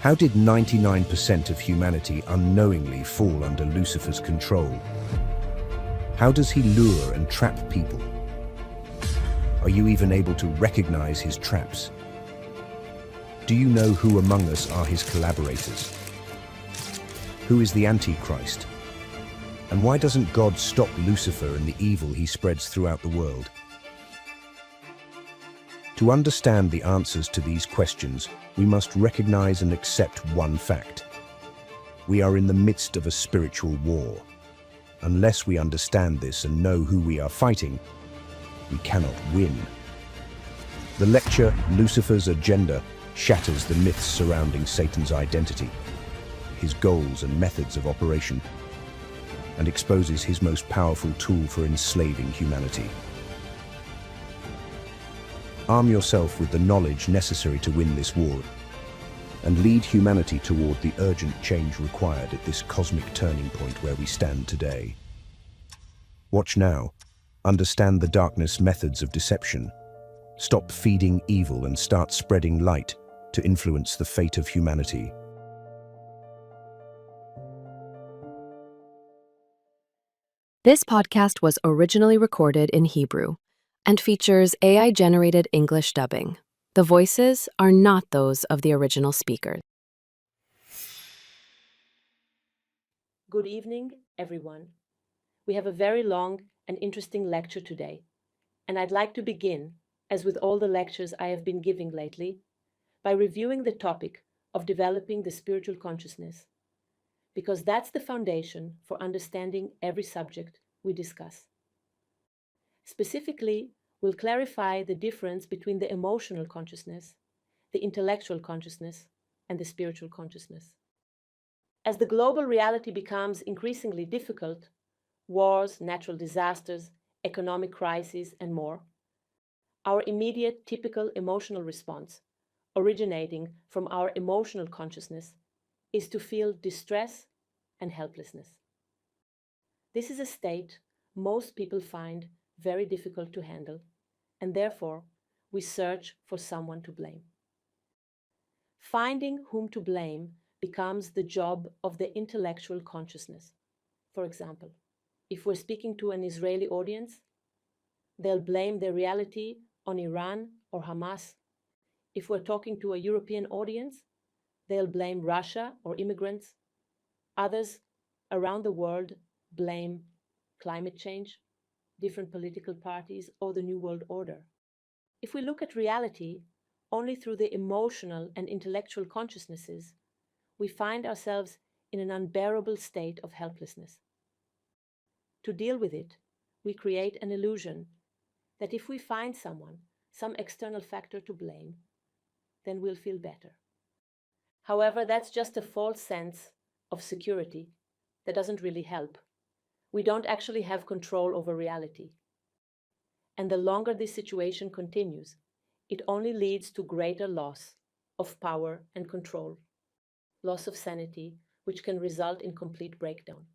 How did 99% of humanity unknowingly fall under Lucifer's control? How does he lure and trap people? Are you even able to recognize his traps? Do you know who among us are his collaborators? Who is the Antichrist? And why doesn't God stop Lucifer and the evil he spreads throughout the world? To understand the answers to these questions, we must recognize and accept one fact. We are in the midst of a spiritual war. Unless we understand this and know who we are fighting, we cannot win. The lecture, Lucifer's Agenda, shatters the myths surrounding Satan's identity, his goals and methods of operation, and exposes his most powerful tool for enslaving humanity. Arm yourself with the knowledge necessary to win this war and lead humanity toward the urgent change required at this cosmic turning point where we stand today. Watch now. Understand the darkness methods of deception. Stop feeding evil and start spreading light to influence the fate of humanity. This podcast was originally recorded in Hebrew and features AI-generated English dubbing. The voices are not those of the original speakers. Good evening, everyone. We have a very long and interesting lecture today, and I'd like to begin, as with all the lectures I have been giving lately, by reviewing the topic of developing the spiritual consciousness, because that's the foundation for understanding every subject we discuss. Specifically, we'll clarify the difference between the emotional consciousness, the intellectual consciousness, and the spiritual consciousness. As the global reality becomes increasingly difficult, wars, natural disasters, economic crises, and more, our immediate typical emotional response, originating from our emotional consciousness, is to feel distress and helplessness. This is a state most people find very difficult to handle, and therefore we search for someone to blame. Finding whom to blame becomes the job of the intellectual consciousness. For example, if we're speaking to an Israeli audience, they'll blame their reality on Iran or Hamas. If we're talking to a European audience, they'll blame Russia or immigrants. Others around the world blame climate change, different political parties, or the New World Order. If we look at reality only through the emotional and intellectual consciousnesses, we find ourselves in an unbearable state of helplessness. To deal with it, we create an illusion that if we find someone, some external factor to blame, then we'll feel better. However, that's just a false sense of security that doesn't really help. We don't actually have control over reality. And the longer this situation continues, it only leads to greater loss of power and control, loss of sanity, which can result in complete breakdown.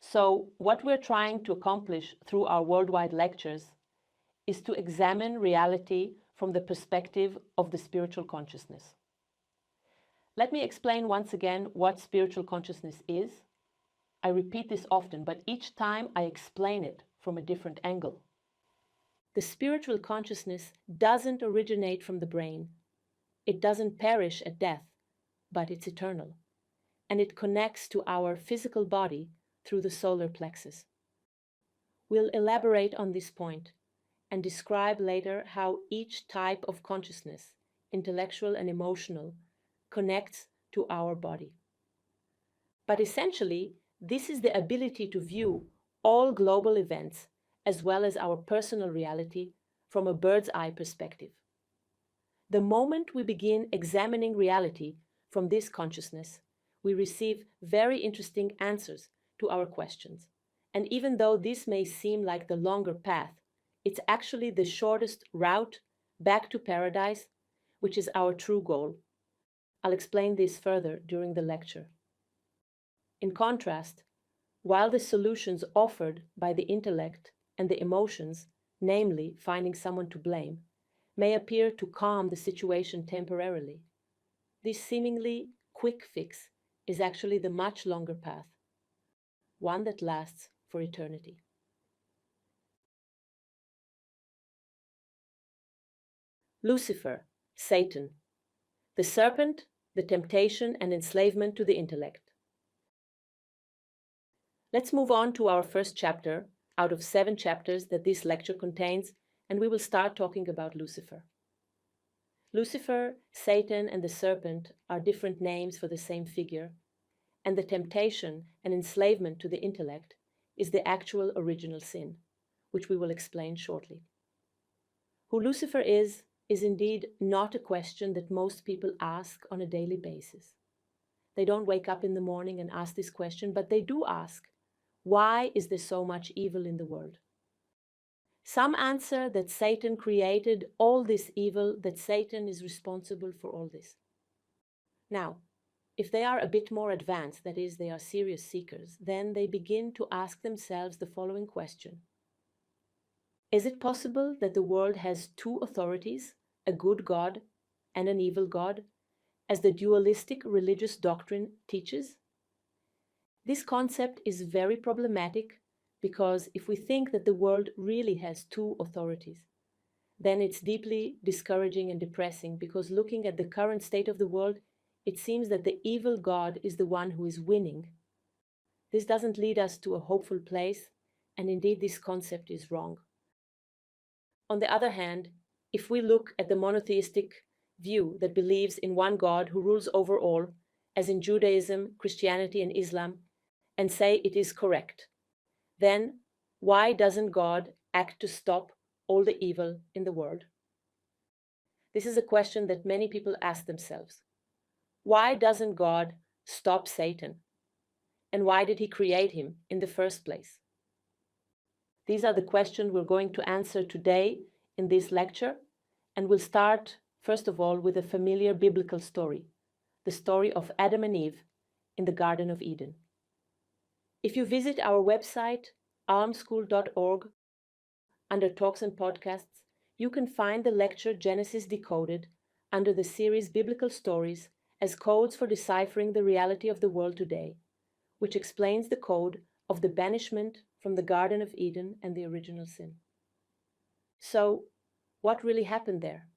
So, what we're trying to accomplish through our worldwide lectures is to examine reality from the perspective of the spiritual consciousness. Let me explain once again what spiritual consciousness is. I repeat this often, but each time I explain it from a different angle. The spiritual consciousness doesn't originate from the brain. It doesn't perish at death, but it's eternal. And it connects to our physical body through the solar plexus. We'll elaborate on this point and describe later how each type of consciousness, intellectual and emotional, connects to our body. But essentially, this is the ability to view all global events as well as our personal reality from a bird's eye perspective. The moment we begin examining reality from this consciousness, we receive very interesting answers to our questions. And even though this may seem like the longer path, it's actually the shortest route back to paradise, which is our true goal. I'll explain this further during the lecture. In contrast, while the solutions offered by the intellect and the emotions, namely finding someone to blame, may appear to calm the situation temporarily, This seemingly quick fix is actually the much longer path, one that lasts for eternity. Lucifer, Satan, the serpent, the temptation and enslavement to the intellect. Let's move on to our first chapter out of 7 chapters that this lecture contains, and we will start talking about Lucifer. Lucifer, Satan, and the serpent are different names for the same figure, and the temptation and enslavement to the intellect is the actual original sin, which we will explain shortly. Who Lucifer is indeed not a question that most people ask on a daily basis. They don't wake up in the morning and ask this question, but they do ask, why is there so much evil in the world? Some answer that Satan created all this evil, that Satan is responsible for all this. Now, if they are a bit more advanced, that is, they are serious seekers, then they begin to ask themselves the following question. Is it possible that the world has 2 authorities, a good God and an evil God, as the dualistic religious doctrine teaches? This concept is very problematic because if we think that the world really has 2 authorities, then it's deeply discouraging and depressing, because looking at the current state of the world, it seems that the evil God is the one who is winning. This doesn't lead us to a hopeful place, and indeed this concept is wrong. On the other hand, if we look at the monotheistic view that believes in one God who rules over all, as in Judaism, Christianity, and Islam, and say it is correct, then why doesn't God act to stop all the evil in the world? This is a question that many people ask themselves. Why doesn't God stop Satan? And why did he create him in the first place? These are the questions we're going to answer today in this lecture, and we'll start, first of all, with a familiar biblical story, the story of Adam and Eve in the Garden of Eden. If you visit our website, almschool.org, under Talks and Podcasts, you can find the lecture Genesis Decoded under the series Biblical Stories as codes for deciphering the reality of the world today, which explains the code of the banishment from the Garden of Eden and the original sin. So, what really happened there?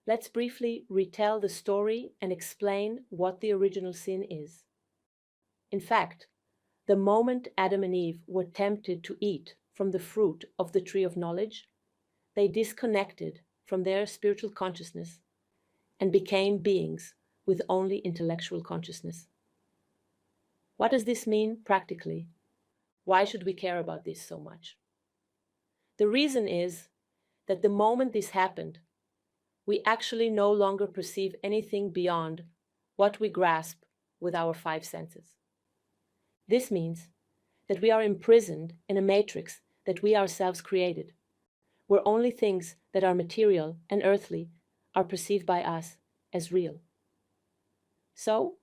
Let's briefly retell the story and explain what the original sin is. In fact, the moment Adam and Eve were tempted to eat from the fruit of the tree of knowledge, they disconnected from their spiritual consciousness and became beings with only intellectual consciousness. What does this mean practically? Why should we care about this so much? The reason is that the moment this happened, we actually no longer perceive anything beyond what we grasp with our 5 senses. This means that we are imprisoned in a matrix that we ourselves created, where only things that are material and earthly are perceived by us as real. So,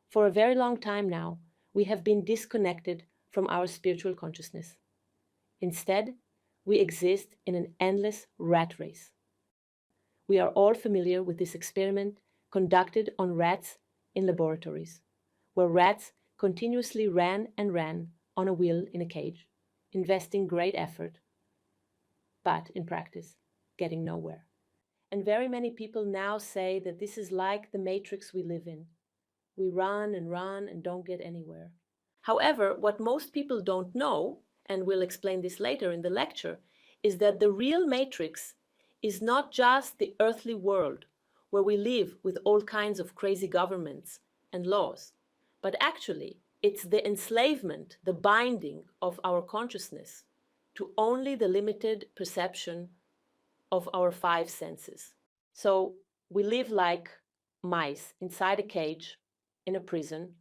for a very long time now, we have been disconnected from our spiritual consciousness. Instead, we exist in an endless rat race. We are all familiar with this experiment conducted on rats in laboratories, where rats continuously ran and ran on a wheel in a cage, investing great effort, but in practice, getting nowhere. And very many people now say that this is like the matrix we live in. We run and don't get anywhere. However, what most people don't know, and we'll explain this later in the lecture, is that the real matrix is not just the earthly world where we live with all kinds of crazy governments and laws, but actually it's the enslavement, the binding of our consciousness to only the limited perception of our 5 senses. So we live like mice inside a cage in a prison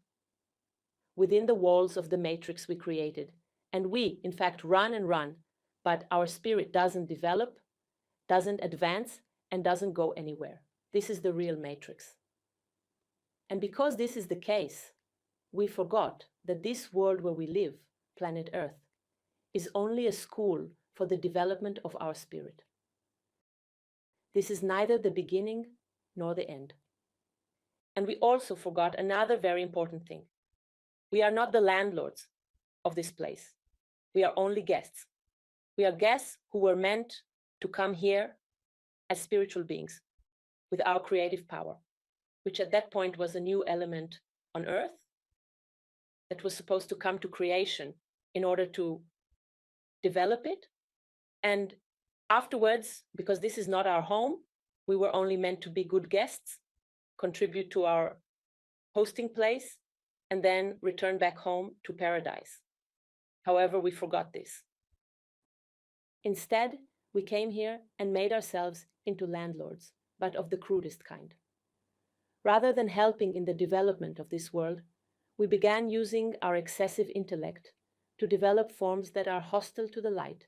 within the walls of the matrix we created. And we, in fact, run and run, but our spirit doesn't develop, doesn't advance, and doesn't go anywhere. This is the real matrix. And because this is the case, we forgot that this world where we live, planet Earth, is only a school for the development of our spirit. This is neither the beginning nor the end. And we also forgot another very important thing. We are not the landlords of this place. We are only guests. We are guests who were meant to come here as spiritual beings with our creative power, which at that point was a new element on earth that was supposed to come to creation in order to develop it. And afterwards, because this is not our home, we were only meant to be good guests, contribute to our hosting place, and then return back home to paradise. However, we forgot this. Instead, we came here and made ourselves into landlords, but of the crudest kind. Rather than helping in the development of this world, we began using our excessive intellect to develop forms that are hostile to the light: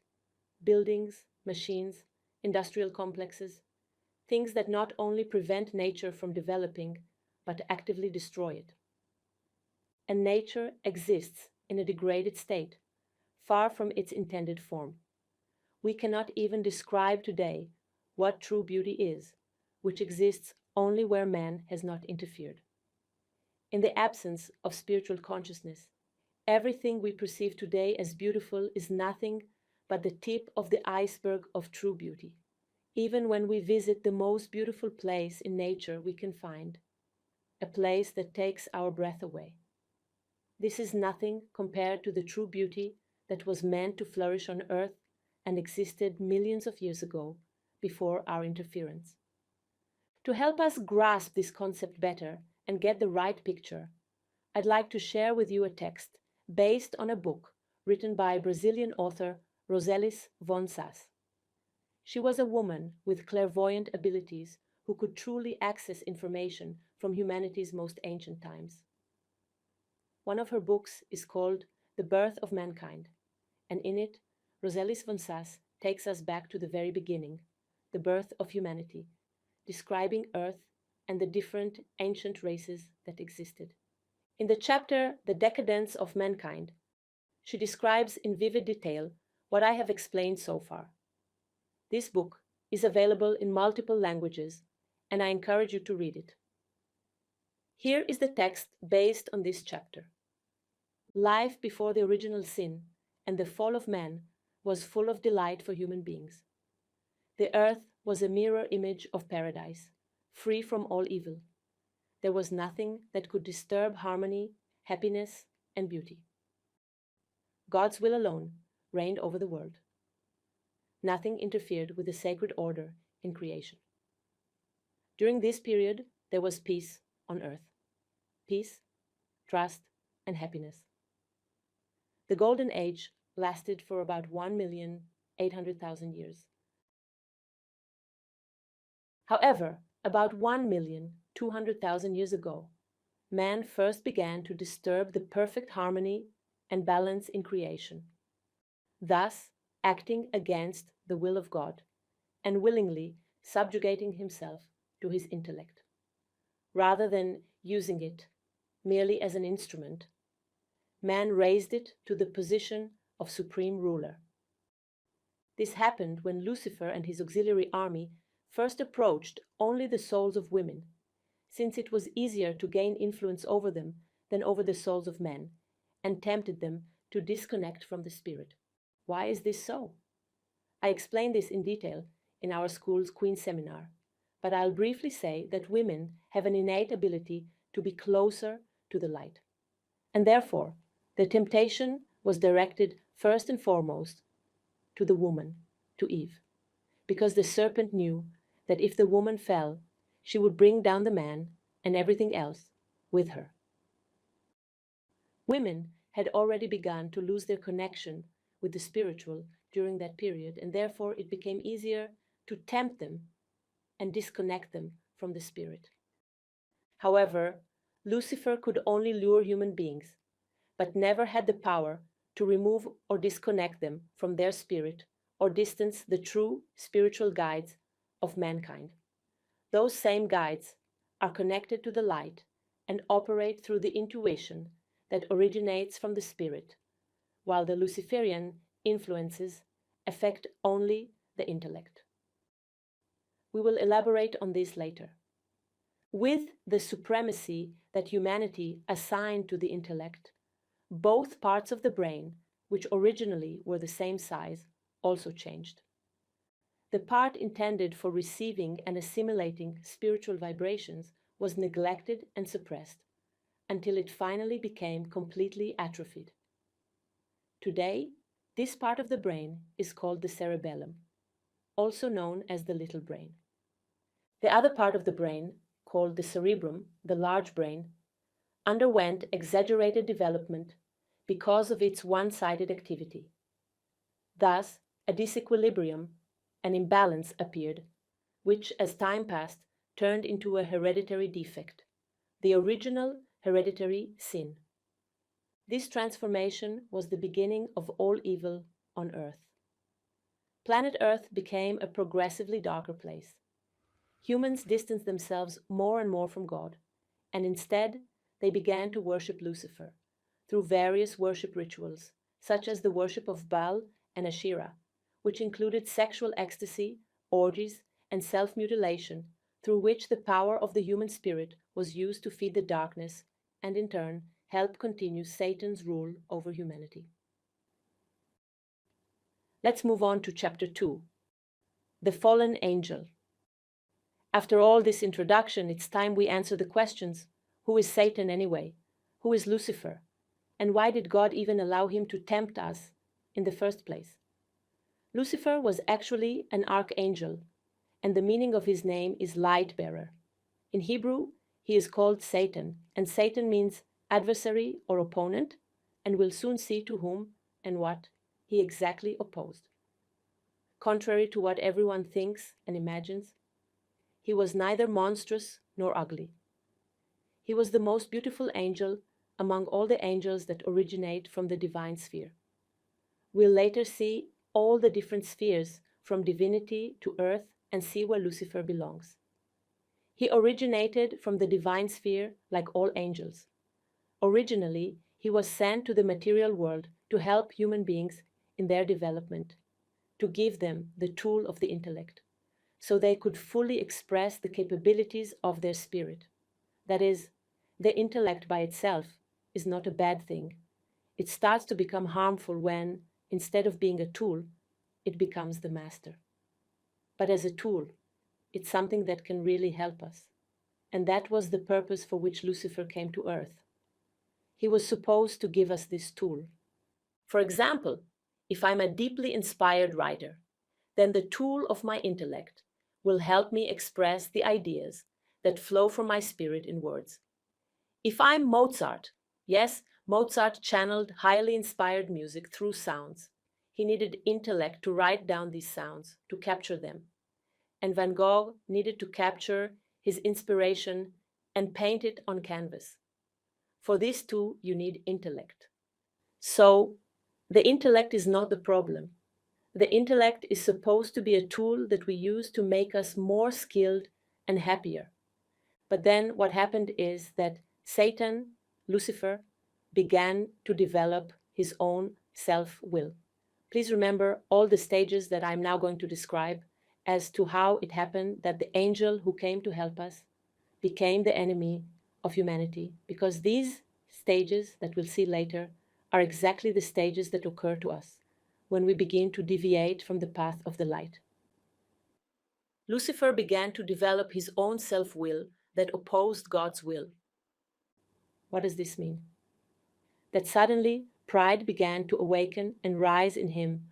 buildings, machines, industrial complexes, things that not only prevent nature from developing, but actively destroy it. And nature exists in a degraded state, far from its intended form. We cannot even describe today what true beauty is, which exists only where man has not interfered. In the absence of spiritual consciousness, everything we perceive today as beautiful is nothing but the tip of the iceberg of true beauty. Even when we visit the most beautiful place in nature we can find, a place that takes our breath away, this is nothing compared to the true beauty that was meant to flourish on earth and existed millions of years ago, before our interference. To help us grasp this concept better and get the right picture, I'd like to share with you a text based on a book written by Brazilian author Roselis von Sass. She was a woman with clairvoyant abilities who could truly access information from humanity's most ancient times. One of her books is called The Birth of Mankind, and in it, Roselis von Sass takes us back to the very beginning, the birth of humanity, describing Earth and the different ancient races that existed. In the chapter The Decadence of Mankind, she describes in vivid detail what I have explained so far. This book is available in multiple languages, and I encourage you to read it. Here is the text based on this chapter. Life before the original sin and the fall of man was full of delight for human beings. The earth was a mirror image of paradise, free from all evil. There was nothing that could disturb harmony, happiness, and beauty. God's will alone reigned over the world. Nothing interfered with the sacred order in creation. During this period, there was peace on earth. Peace, trust, and happiness. The Golden Age lasted for about 1,800,000 years. However, about 1,200,000 years ago, man first began to disturb the perfect harmony and balance in creation, thus acting against the will of God and willingly subjugating himself to his intellect. Rather than using it merely as an instrument, man raised it to the position of supreme ruler. This happened when Lucifer and his auxiliary army first approached only the souls of women, since it was easier to gain influence over them than over the souls of men, and tempted them to disconnect from the spirit. Why is this so? I explain this in detail in our school's Queen Seminar, but I'll briefly say that women have an innate ability to be closer to the light. And therefore, the temptation was directed first and foremost to the woman, to Eve, because the serpent knew that if the woman fell, she would bring down the man and everything else with her. Women had already begun to lose their connection with the spiritual during that period, and therefore it became easier to tempt them and disconnect them from the spirit. However, Lucifer could only lure human beings, but never had the power to remove or disconnect them from their spirit or distance the true spiritual guides of mankind. Those same guides are connected to the light and operate through the intuition that originates from the spirit, while the Luciferian influences affect only the intellect. We will elaborate on this later. With the supremacy that humanity assigned to the intellect, both parts of the brain, which originally were the same size, also changed. The part intended for receiving and assimilating spiritual vibrations was neglected and suppressed, until it finally became completely atrophied. Today, this part of the brain is called the cerebellum, also known as the little brain. The other part of the brain, called the cerebrum, the large brain, underwent exaggerated development because of its one-sided activity. Thus, a disequilibrium, an imbalance appeared, which, as time passed, turned into a hereditary defect, the original hereditary sin. This transformation was the beginning of all evil on Earth. Planet Earth became a progressively darker place. Humans distanced themselves more and more from God, and instead they began to worship Lucifer through various worship rituals, such as the worship of Baal and Asherah, which included sexual ecstasy, orgies, and self-mutilation, through which the power of the human spirit was used to feed the darkness and, in turn, help continue Satan's rule over humanity. Let's move on to Chapter 2, The Fallen Angel. After all this introduction, it's time we answer the questions: who is Satan anyway? Who is Lucifer? And why did God even allow him to tempt us in the first place? Lucifer was actually an archangel, and the meaning of his name is light bearer. In Hebrew, he is called Satan, and Satan means adversary or opponent, and we'll soon see to whom and what he exactly opposed. Contrary to what everyone thinks and imagines, he was neither monstrous nor ugly. He was the most beautiful angel among all the angels that originate from the divine sphere. We'll later see all the different spheres from divinity to earth and see where Lucifer belongs. He originated from the divine sphere like all angels. Originally, he was sent to the material world to help human beings in their development, to give them the tool of the intellect, so they could fully express the capabilities of their spirit. That is, the intellect by itself is not a bad thing. It starts to become harmful when, instead of being a tool, it becomes the master. But as a tool, it's something that can really help us. And that was the purpose for which Lucifer came to earth. He was supposed to give us this tool. For example, if I'm a deeply inspired writer, then the tool of my intellect will help me express the ideas that flow from my spirit in words. If I'm Mozart, yes, Mozart channeled highly inspired music through sounds. He needed intellect to write down these sounds, to capture them. And Van Gogh needed to capture his inspiration and paint it on canvas. For this too, you need intellect. So, the intellect is not the problem. The intellect is supposed to be a tool that we use to make us more skilled and happier. But then what happened is that Satan, Lucifer, began to develop his own self-will. Please remember all the stages that I'm now going to describe as to how it happened that the angel who came to help us became the enemy of humanity, because these stages that we'll see later are exactly the stages that occur to us when we begin to deviate from the path of the light. Lucifer began to develop his own self-will that opposed God's will. What does this mean? That suddenly pride began to awaken and rise in him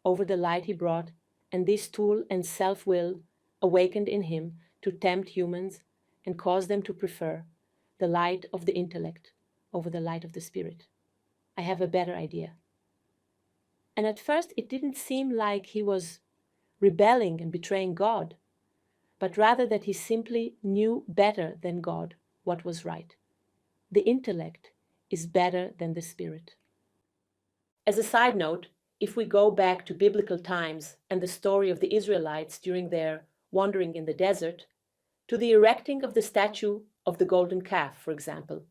over the light he brought, and this tool and self-will awakened in him to tempt humans and cause them to prefer the light of the intellect over the light of the spirit. I have a better idea. And at first it didn't seem like he was rebelling and betraying God, but rather that he simply knew better than God what was right. The intellect is better than the spirit. As a side note, if we go back to biblical times and the story of the Israelites during their wandering in the desert, to the erecting of the statue of the golden calf, for example,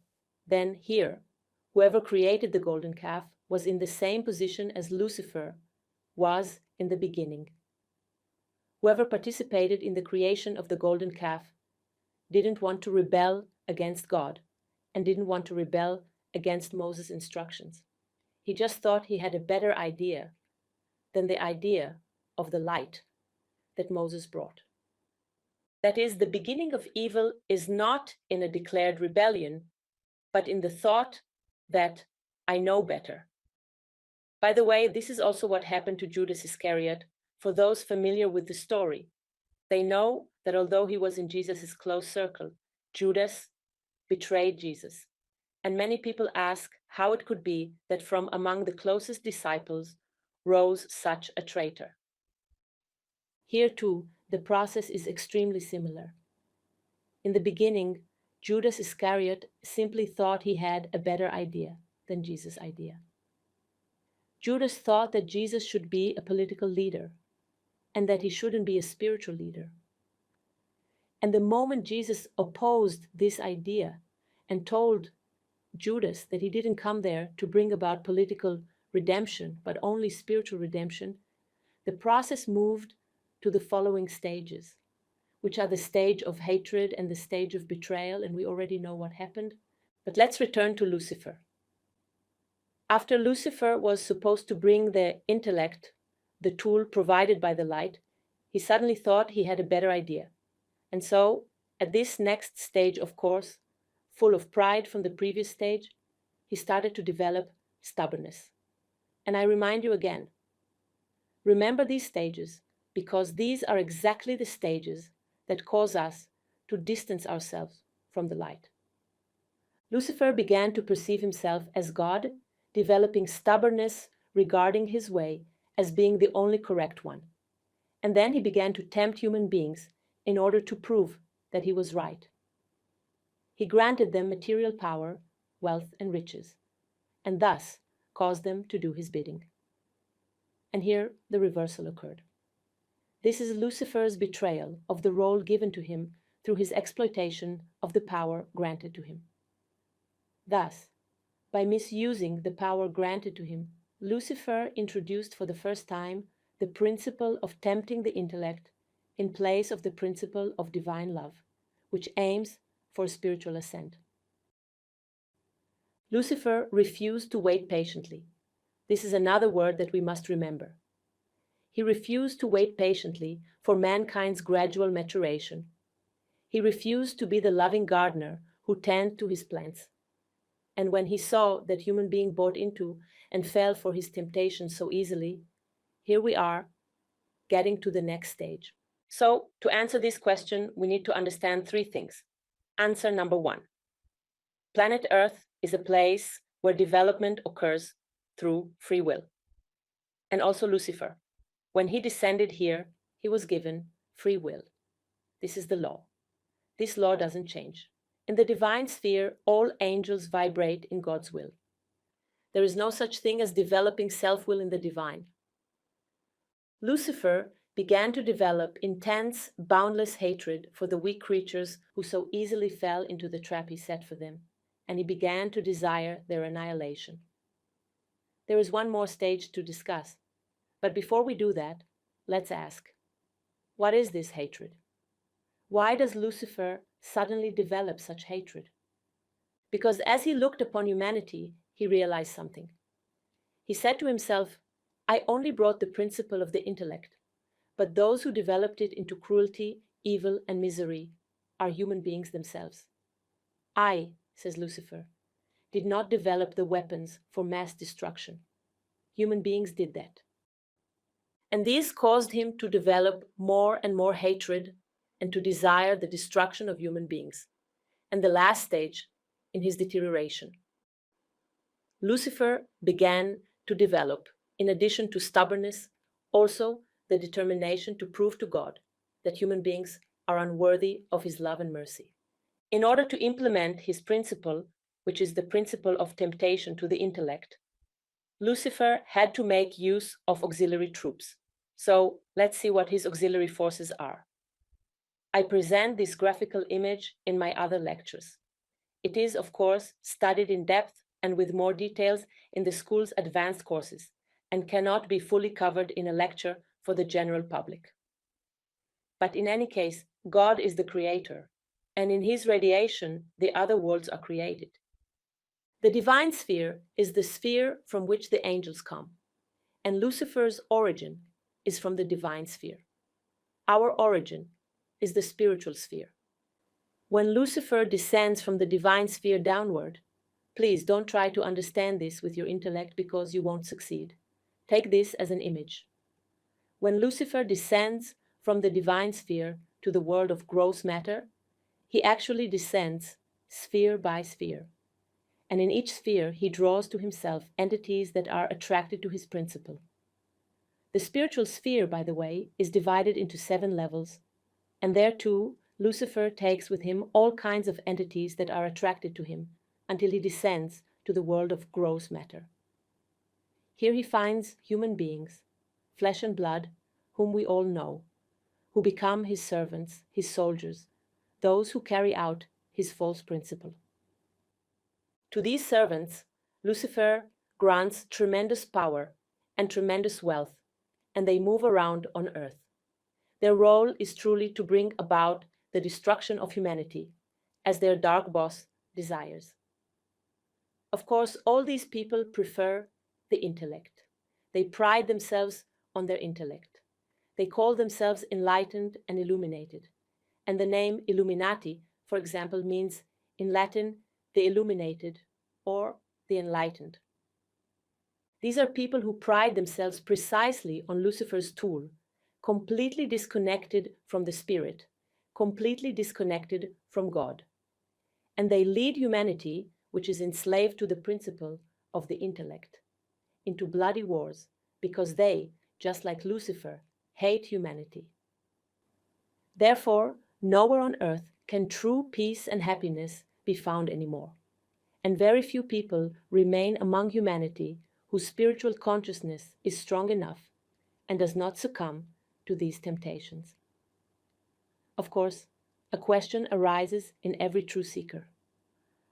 then here, whoever created the golden calf was in the same position as Lucifer was in the beginning. Whoever participated in the creation of the golden calf didn't want to rebel against God and didn't want to rebel against Moses' instructions. He just thought he had a better idea than the idea of the light that Moses brought. That is, the beginning of evil is not in a declared rebellion, but in the thought that I know better. By the way, this is also what happened to Judas Iscariot. For those familiar with the story, they know that although he was in Jesus' close circle, Judas betrayed Jesus. And many people ask how it could be that from among the closest disciples rose such a traitor. Here too, the process is extremely similar. In the beginning, Judas Iscariot simply thought he had a better idea than Jesus' idea. Judas thought that Jesus should be a political leader and that he shouldn't be a spiritual leader. And the moment Jesus opposed this idea and told Judas that he didn't come there to bring about political redemption, but only spiritual redemption, the process moved to the following stages, which are the stage of hatred and the stage of betrayal, and we already know what happened. But let's return to Lucifer. After Lucifer was supposed to bring the intellect, the tool provided by the light, he suddenly thought he had a better idea. And so, at this next stage of course, full of pride from the previous stage, he started to develop stubbornness. And I remind you again, remember these stages, because these are exactly the stages that cause us to distance ourselves from the light. Lucifer began to perceive himself as God, developing stubbornness regarding his way as being the only correct one. And then he began to tempt human beings in order to prove that he was right. He granted them material power, wealth, and riches, and thus caused them to do his bidding. And here the reversal occurred. This is Lucifer's betrayal of the role given to him through his exploitation of the power granted to him. Thus, by misusing the power granted to him, Lucifer introduced for the first time the principle of tempting the intellect in place of the principle of divine love, which aims for spiritual ascent. Lucifer refused to wait patiently. This is another word that we must remember. He refused to wait patiently for mankind's gradual maturation. He refused to be the loving gardener who tended to his plants. And when he saw that human being bought into and fell for his temptation so easily, here we are, getting to the next stage. So, to answer this question, we need to understand three things. Answer number one. Planet Earth is a place where development occurs through free will. And also Lucifer. When he descended here, he was given free will. This is the law. This law doesn't change. In the divine sphere, all angels vibrate in God's will. There is no such thing as developing self-will in the divine. Lucifer began to develop intense, boundless hatred for the weak creatures who so easily fell into the trap he set for them, and he began to desire their annihilation. There is one more stage to discuss, but before we do that, let's ask, what is this hatred? Why does Lucifer suddenly develop such hatred? Because as he looked upon humanity, he realized something. He said to himself, I only brought the principle of the intellect, but those who developed it into cruelty, evil, and misery are human beings themselves. I, says Lucifer, did not develop the weapons for mass destruction. Human beings did that. And these caused him to develop more and more hatred and to desire the destruction of human beings, and the last stage in his deterioration. Lucifer began to develop, in addition to stubbornness, also the determination to prove to God that human beings are unworthy of his love and mercy. In order to implement his principle, which is the principle of temptation to the intellect, Lucifer had to make use of auxiliary troops. So let's see what his auxiliary forces are. I present this graphical image in my other lectures. It is, of course, studied in depth and with more details in the school's advanced courses, and cannot be fully covered in a lecture for the general public. But in any case, God is the creator, and in his radiation, the other worlds are created. The divine sphere is the sphere from which the angels come, and Lucifer's origin is from the divine sphere. Our origin is the spiritual sphere. When Lucifer descends from the divine sphere downward, please don't try to understand this with your intellect because you won't succeed. Take this as an image. When Lucifer descends from the divine sphere to the world of gross matter, he actually descends sphere by sphere. And in each sphere, he draws to himself entities that are attracted to his principle. The spiritual sphere, by the way, is divided into 7 levels, and there too, Lucifer takes with him all kinds of entities that are attracted to him until he descends to the world of gross matter. Here he finds human beings, flesh and blood, whom we all know, who become his servants, his soldiers, those who carry out his false principle. To these servants, Lucifer grants tremendous power and tremendous wealth, and they move around on earth. Their role is truly to bring about the destruction of humanity, as their dark boss desires. Of course, all these people prefer the intellect. They pride themselves on their intellect. They call themselves enlightened and illuminated. And the name Illuminati, for example, means in Latin the illuminated or the enlightened. These are people who pride themselves precisely on Lucifer's tool, completely disconnected from the spirit, completely disconnected from God. And they lead humanity, which is enslaved to the principle of the intellect, into bloody wars because they, just like Lucifer, hate humanity. Therefore, nowhere on earth can true peace and happiness be found anymore, and very few people remain among humanity whose spiritual consciousness is strong enough and does not succumb to these temptations. Of course, a question arises in every true seeker.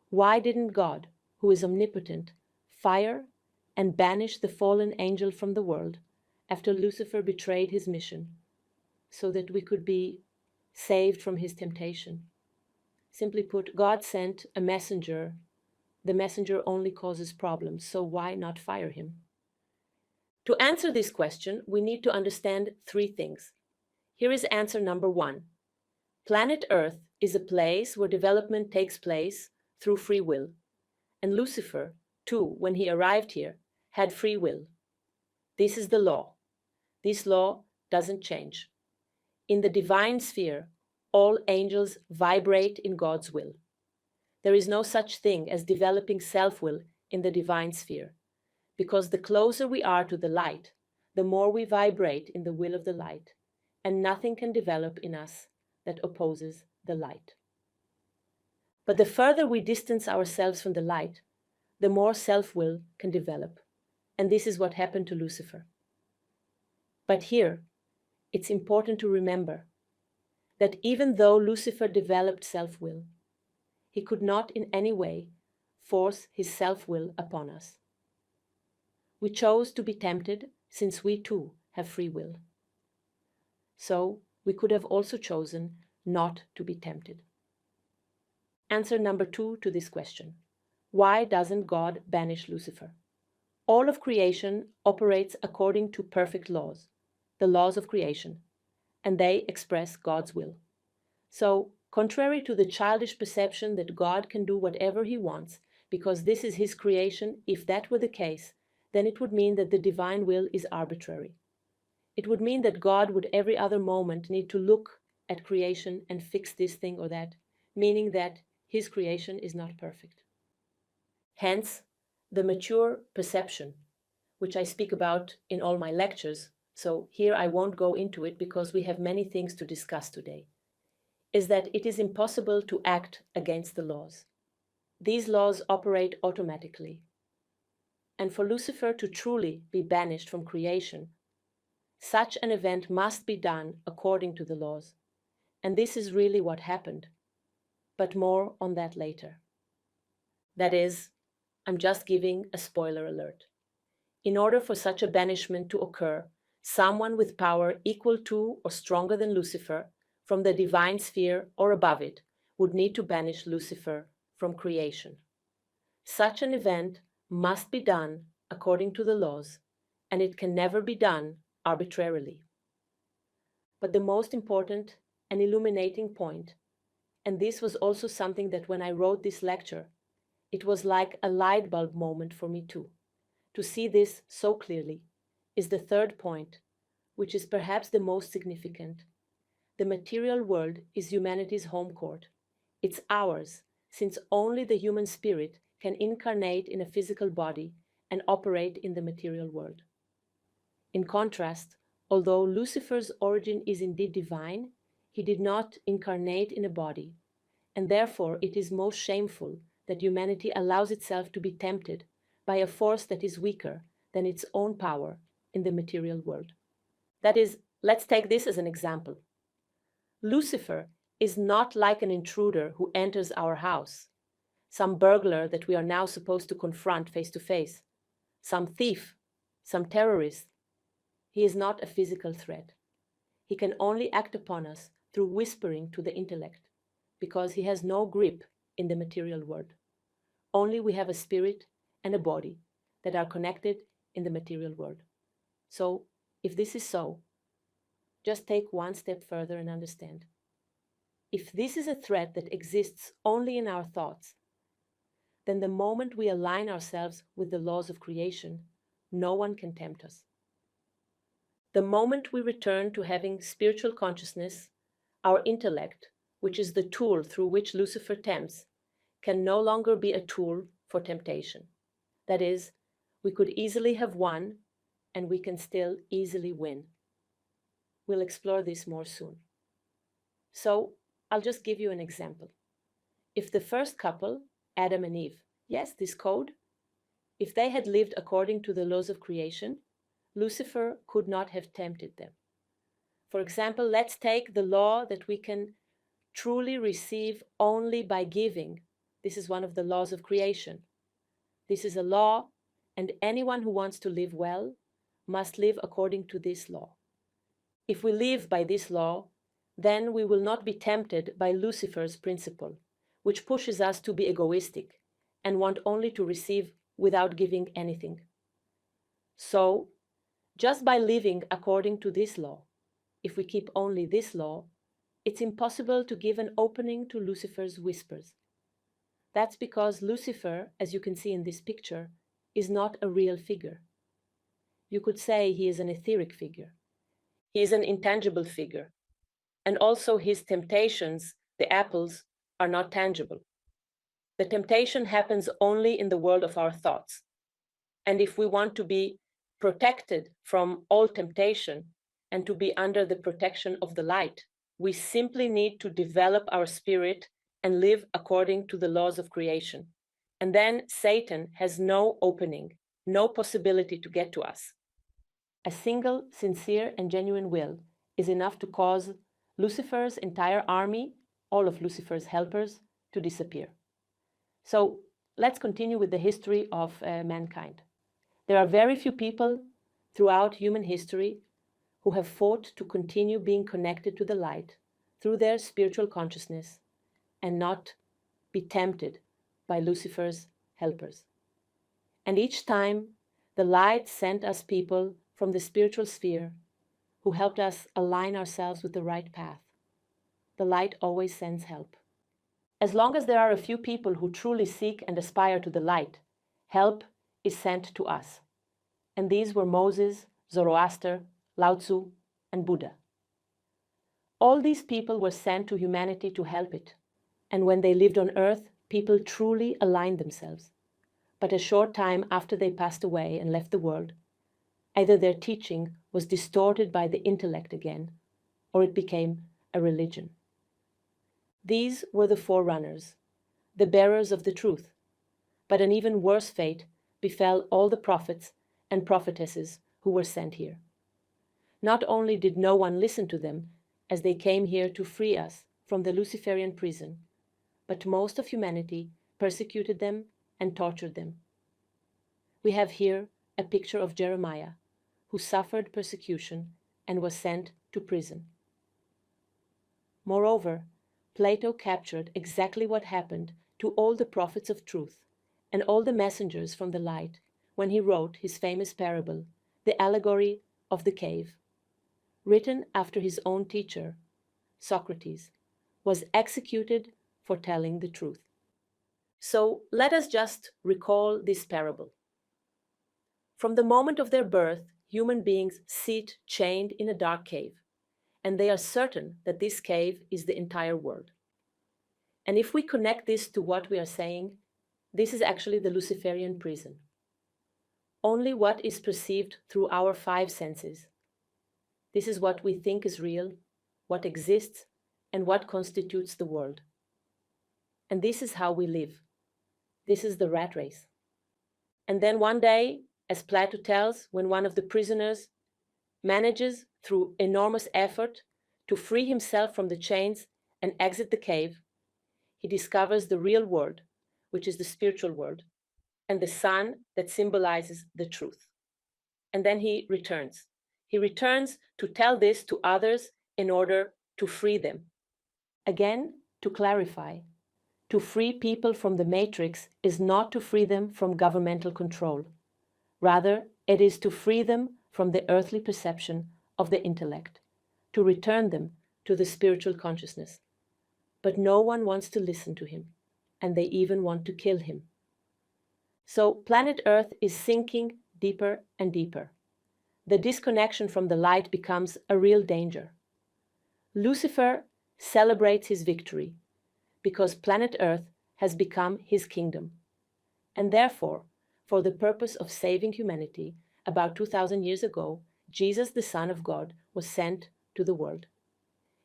Why didn't God, who is omnipotent, fire and banish the fallen angel from the world after Lucifer betrayed his mission, so that we could be saved from his temptation? Simply put, God sent a messenger. The messenger only causes problems, so why not fire him? To answer this question, we need to understand 3 things. Here is answer number 1. Planet Earth is a place where development takes place through free will. And Lucifer, too, when he arrived here, had free will. This is the law. This law doesn't change. In the divine sphere, all angels vibrate in God's will. There is no such thing as developing self-will in the divine sphere, because the closer we are to the light, the more we vibrate in the will of the light, and nothing can develop in us that opposes the light. But the further we distance ourselves from the light, the more self-will can develop, and this is what happened to Lucifer. But here, it's important to remember that even though Lucifer developed self-will, he could not in any way force his self-will upon us. We chose to be tempted since we too have free will. So we could have also chosen not to be tempted. Answer number 2 to this question. Why doesn't God banish Lucifer? All of creation operates according to perfect laws, the laws of creation, and they express God's will. So, contrary to the childish perception that God can do whatever he wants, because this is his creation, if that were the case, then it would mean that the divine will is arbitrary. It would mean that God would every other moment need to look at creation and fix this thing or that, meaning that his creation is not perfect. Hence, the mature perception, which I speak about in all my lectures, so here I won't go into it because we have many things to discuss today, is that it is impossible to act against the laws. These laws operate automatically. And for Lucifer to truly be banished from creation, such an event must be done according to the laws. And this is really what happened. But more on that later. That is, I'm just giving a spoiler alert. In order for such a banishment to occur, someone with power equal to or stronger than Lucifer, from the divine sphere or above it, would need to banish Lucifer from creation. Such an event must be done according to the laws, and it can never be done arbitrarily. But the most important and illuminating point, and this was also something that when I wrote this lecture, it was like a light bulb moment for me too, to see this so clearly, is the third point, which is perhaps the most significant. The material world is humanity's home court. It's ours, since only the human spirit can incarnate in a physical body and operate in the material world. In contrast, although Lucifer's origin is indeed divine, he did not incarnate in a body, and therefore it is most shameful that humanity allows itself to be tempted by a force that is weaker than its own power in the material world. That is, let's take this as an example. Lucifer is not like an intruder who enters our house, some burglar that we are now supposed to confront face to face, some thief, some terrorist. He is not a physical threat. He can only act upon us through whispering to the intellect, because he has no grip in the material world. Only we have a spirit and a body that are connected in the material world. So, if this is so, just take one step further and understand. If this is a threat that exists only in our thoughts, then the moment we align ourselves with the laws of creation, no one can tempt us. The moment we return to having spiritual consciousness, our intellect, which is the tool through which Lucifer tempts, can no longer be a tool for temptation. That is, we could easily have won, and we can still easily win. We'll explore this more soon. So, I'll just give you an example. If the first couple, Adam and Eve, yes, this code, if they had lived according to the laws of creation, Lucifer could not have tempted them. For example, let's take the law that we can truly receive only by giving. This is one of the laws of creation. This is a law, and anyone who wants to live well must live according to this law. If we live by this law, then we will not be tempted by Lucifer's principle, which pushes us to be egoistic and want only to receive without giving anything. So, just by living according to this law, if we keep only this law, it's impossible to give an opening to Lucifer's whispers. That's because Lucifer, as you can see in this picture, is not a real figure. You could say he is an etheric figure. He is an intangible figure. And also his temptations, the apples, are not tangible. The temptation happens only in the world of our thoughts. And if we want to be protected from all temptation and to be under the protection of the light, we simply need to develop our spirit and live according to the laws of creation. And then Satan has no opening, no possibility to get to us. A single, sincere, and genuine will is enough to cause Lucifer's entire army, all of Lucifer's helpers, to disappear. So let's continue with the history of mankind. There are very few people throughout human history who have fought to continue being connected to the light through their spiritual consciousness and not be tempted by Lucifer's helpers. And each time, the light sent us people from the spiritual sphere who helped us align ourselves with the right path. The light always sends help. As long as there are a few people who truly seek and aspire to the light, help is sent to us. And these were Moses, Zoroaster, Lao Tzu, and Buddha. All these people were sent to humanity to help it. And when they lived on earth, people truly aligned themselves. But a short time after they passed away and left the world, either their teaching was distorted by the intellect again, or it became a religion. These were the forerunners, the bearers of the truth. But an even worse fate befell all the prophets and prophetesses who were sent here. Not only did no one listen to them, as they came here to free us from the Luciferian prison, but most of humanity persecuted them and tortured them. We have here a picture of Jeremiah, who suffered persecution and was sent to prison. Moreover, Plato captured exactly what happened to all the prophets of truth and all the messengers from the light when he wrote his famous parable, The Allegory of the Cave. Written after his own teacher, Socrates, was executed for telling the truth. So let us just recall this parable. From the moment of their birth, human beings sit chained in a dark cave, and they are certain that this cave is the entire world. And if we connect this to what we are saying, this is actually the Luciferian prison. Only what is perceived through our five senses. This is what we think is real, what exists, and what constitutes the world. And this is how we live. This is the rat race. And then one day, as Plato tells, when one of the prisoners manages, through enormous effort, to free himself from the chains and exit the cave, he discovers the real world, which is the spiritual world, and the sun that symbolizes the truth. And then he returns. He returns to tell this to others in order to free them. Again, to clarify, to free people from the matrix is not to free them from governmental control. Rather, it is to free them from the earthly perception of the intellect, to return them to the spiritual consciousness. But no one wants to listen to him, and they even want to kill him. So planet Earth is sinking deeper and deeper. The disconnection from the light becomes a real danger. Lucifer celebrates his victory because planet Earth has become his kingdom. And therefore, for the purpose of saving humanity, about 2,000 years ago, Jesus, the Son of God, was sent to the world.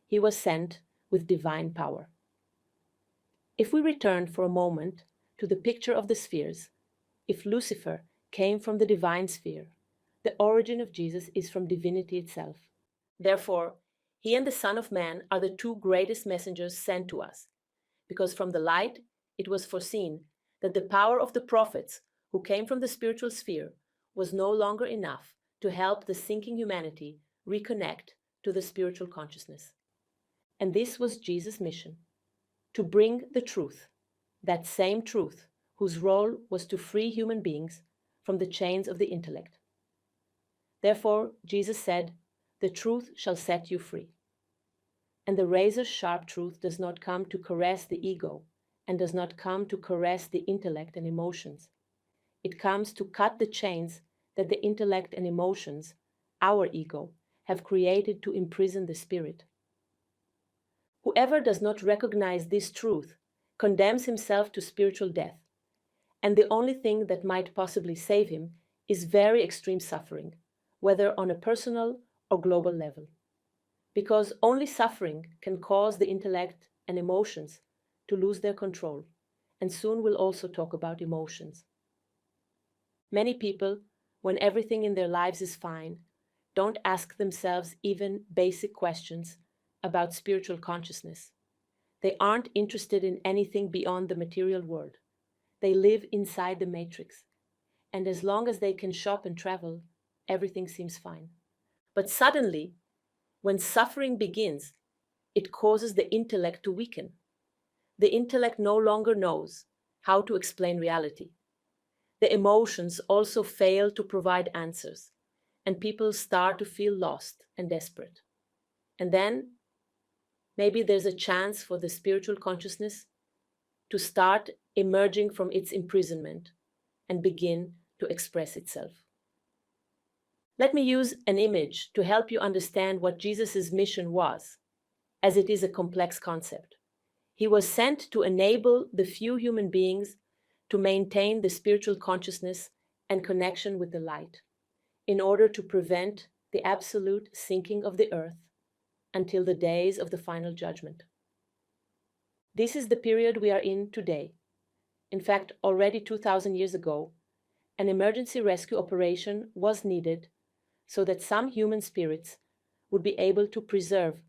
He was sent with divine power. If we return for a moment to the picture of the spheres, if Lucifer came from the divine sphere, the origin of Jesus is from divinity itself. Therefore, he and the Son of Man are the two greatest messengers sent to us, because from the light it was foreseen that the power of the prophets who came from the spiritual sphere was no longer enough to help the sinking humanity reconnect to the spiritual consciousness. And this was Jesus' mission, to bring the truth, that same truth whose role was to free human beings from the chains of the intellect. Therefore, Jesus said, "The truth shall set you free." And the razor-sharp truth does not come to caress the ego and does not come to caress the intellect and emotions. It comes to cut the chains that the intellect and emotions, our ego, have created to imprison the spirit. Whoever does not recognize this truth condemns himself to spiritual death, and the only thing that might possibly save him is very extreme suffering, whether on a personal or global level. Because only suffering can cause the intellect and emotions to lose their control, and soon we'll also talk about emotions. Many people, when everything in their lives is fine, don't ask themselves even basic questions about spiritual consciousness. They aren't interested in anything beyond the material world. They live inside the matrix, and as long as they can shop and travel, everything seems fine. But suddenly, when suffering begins, it causes the intellect to weaken. The intellect no longer knows how to explain reality. The emotions also fail to provide answers, and people start to feel lost and desperate. And then, maybe there's a chance for the spiritual consciousness to start emerging from its imprisonment and begin to express itself. Let me use an image to help you understand what Jesus' mission was, as it is a complex concept. He was sent to enable the few human beings to maintain the spiritual consciousness and connection with the light, in order to prevent the absolute sinking of the earth until the days of the final judgment. This is the period we are in today. In fact, already 2,000 years ago, an emergency rescue operation was needed so that some human spirits would be able to preserve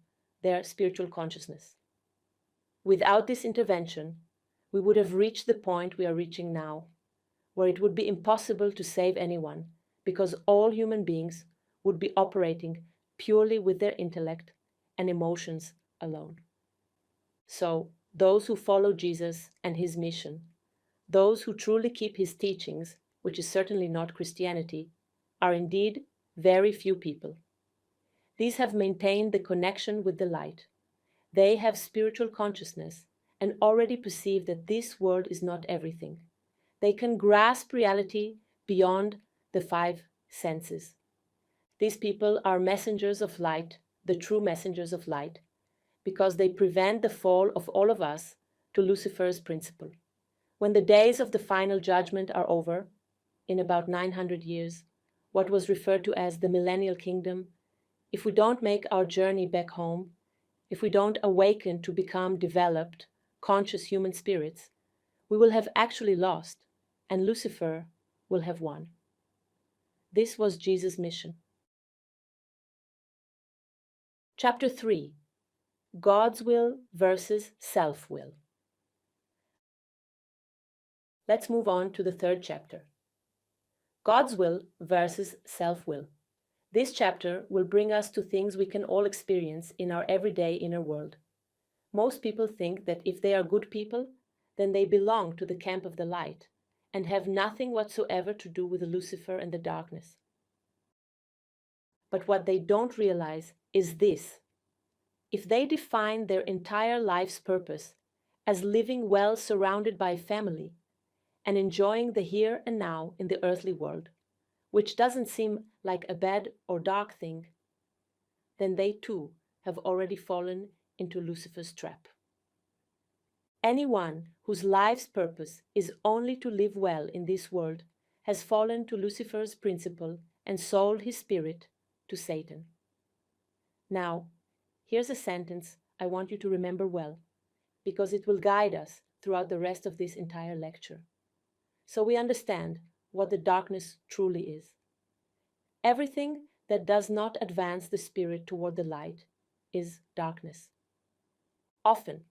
their spiritual consciousness. Without this intervention, we would have reached the point we are reaching now, where it would be impossible to save anyone, because all human beings would be operating purely with their intellect and emotions alone. So, those who follow Jesus and his mission, those who truly keep his teachings, which is certainly not Christianity, are indeed very few people. These have maintained the connection with the light. They have spiritual consciousness and already perceive that this world is not everything. They can grasp reality beyond the five senses. These people are messengers of light, the true messengers of light, because they prevent the fall of all of us to Lucifer's principle. When the days of the final judgment are over, in about 900 years, what was referred to as the millennial kingdom, if we don't make our journey back home, if we don't awaken to become developed, conscious human spirits, we will have actually lost, and Lucifer will have won. This was Jesus' mission. Chapter 3: God's Will versus Self-Will. Let's move on to the third chapter. God's Will versus Self-Will. This chapter will bring us to things we can all experience in our everyday inner world. Most people think that if they are good people, then they belong to the camp of the light and have nothing whatsoever to do with Lucifer and the darkness. But what they don't realize is this: if they define their entire life's purpose as living well surrounded by family and enjoying the here and now in the earthly world, which doesn't seem like a bad or dark thing, then they too have already fallen into Lucifer's trap. Anyone whose life's purpose is only to live well in this world has fallen to Lucifer's principle and sold his spirit to Satan. Now, here's a sentence I want you to remember well, because it will guide us throughout the rest of this entire lecture, so we understand what the darkness truly is. Everything that does not advance the spirit toward the light is darkness. Often,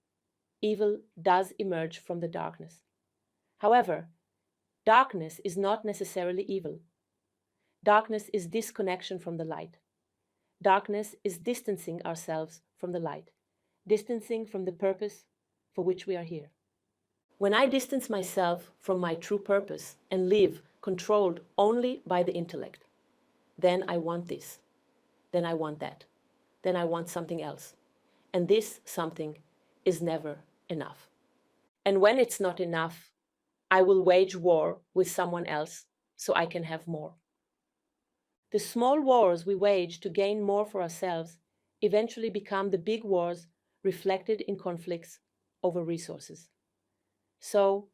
evil does emerge from the darkness. However, darkness is not necessarily evil. Darkness is disconnection from the light. Darkness is distancing ourselves from the light, distancing from the purpose for which we are here. When I distance myself from my true purpose and live controlled only by the intellect, then I want this, then I want that, then I want something else. And this something is never enough. And when it's not enough, I will wage war with someone else so I can have more. The small wars we wage to gain more for ourselves eventually become the big wars reflected in conflicts over resources. So,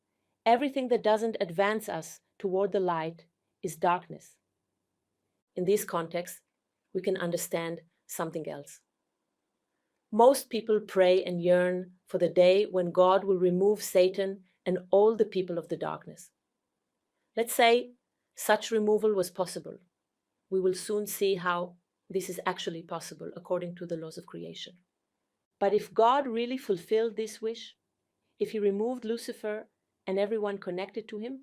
everything that doesn't advance us toward the light is darkness. In this context, we can understand something else. Most people pray and yearn for the day when God will remove Satan and all the people of the darkness. Let's say such removal was possible. We will soon see how this is actually possible according to the laws of creation. But if God really fulfilled this wish, if he removed Lucifer and everyone connected to him,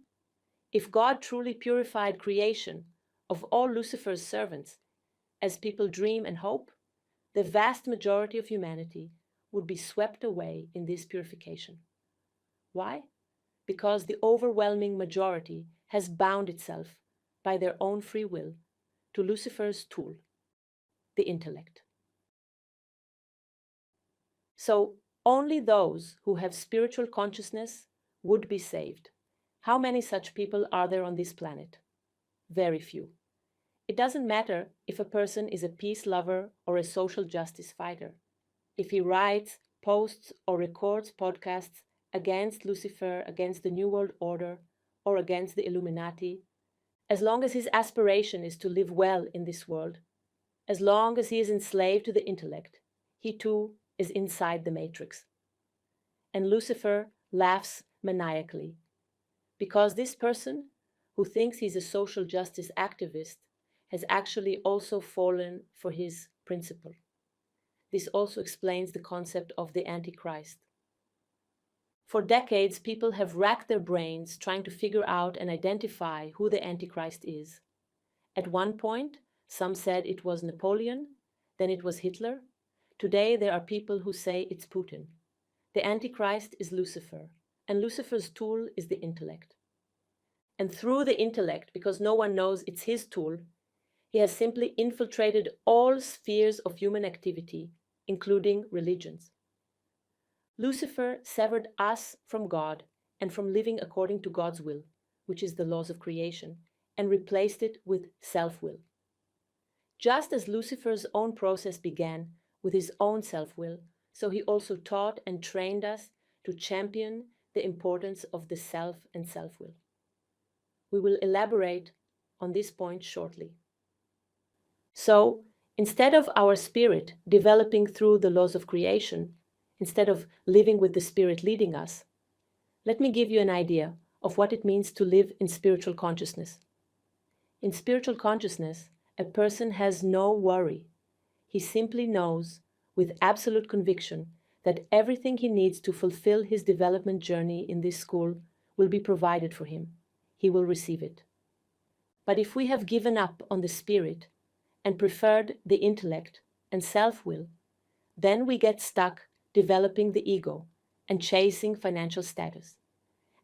if God truly purified creation of all Lucifer's servants, as people dream and hope, the vast majority of humanity would be swept away in this purification. Why? Because the overwhelming majority has bound itself by their own free will to Lucifer's tool, the intellect. So only those who have spiritual consciousness would be saved. How many such people are there on this planet? Very few. It doesn't matter if a person is a peace lover or a social justice fighter. If he writes, posts, or records podcasts against Lucifer, against the New World Order, or against the Illuminati, as long as his aspiration is to live well in this world, as long as he is enslaved to the intellect, he too is inside the matrix. And Lucifer laughs maniacally, because this person who thinks he's a social justice activist has actually also fallen for his principle. This also explains the concept of the Antichrist. For decades, people have racked their brains trying to figure out and identify who the Antichrist is. At one point, some said it was Napoleon, then it was Hitler. Today, there are people who say it's Putin. The Antichrist is Lucifer, and Lucifer's tool is the intellect. And through the intellect, because no one knows it's his tool, he has simply infiltrated all spheres of human activity, including religions. Lucifer severed us from God and from living according to God's will, which is the laws of creation, and replaced it with self-will. Just as Lucifer's own process began with his own self-will, so he also taught and trained us to champion the importance of the self and self-will. We will elaborate on this point shortly. So, instead of our spirit developing through the laws of creation, instead of living with the Spirit leading us, let me give you an idea of what it means to live in spiritual consciousness. In spiritual consciousness, a person has no worry. He simply knows with absolute conviction that everything he needs to fulfill his development journey in this school will be provided for him. He will receive it. But if we have given up on the Spirit and preferred the intellect and self-will, then we get stuck developing the ego and chasing financial status.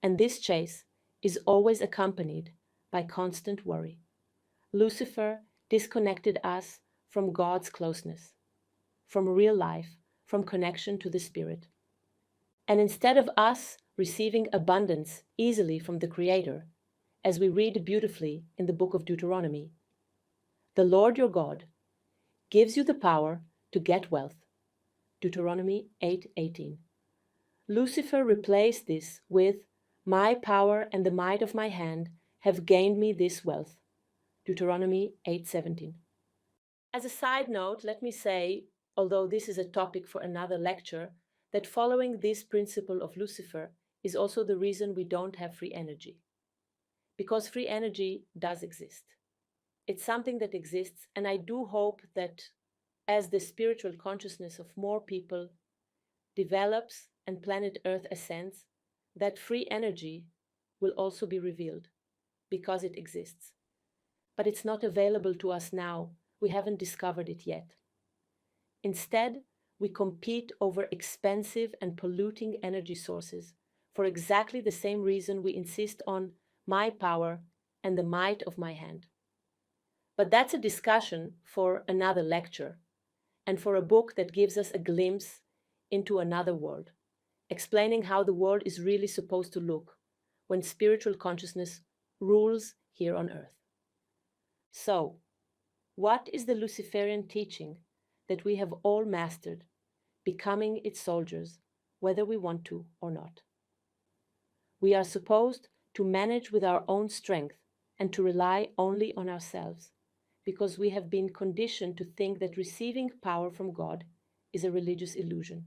And this chase is always accompanied by constant worry. Lucifer disconnected us from God's closeness, from real life, from connection to the Spirit. And instead of us receiving abundance easily from the Creator, as we read beautifully in the book of Deuteronomy, the Lord your God gives you the power to get wealth. Deuteronomy 8:18. Lucifer replaced this with, my power and the might of my hand have gained me this wealth. Deuteronomy 8:17. As a side note, let me say, although this is a topic for another lecture, that following this principle of Lucifer is also the reason we don't have free energy. Because free energy does exist. It's something that exists, and I do hope that as the spiritual consciousness of more people develops and planet Earth ascends, that free energy will also be revealed, because it exists. But it's not available to us now. We haven't discovered it yet. Instead, we compete over expensive and polluting energy sources for exactly the same reason we insist on my power and the might of my hand. But that's a discussion for another lecture and for a book that gives us a glimpse into another world, explaining how the world is really supposed to look when spiritual consciousness rules here on earth. So, what is the Luciferian teaching that we have all mastered, becoming its soldiers, whether we want to or not? We are supposed to manage with our own strength and to rely only on ourselves, because we have been conditioned to think that receiving power from God is a religious illusion.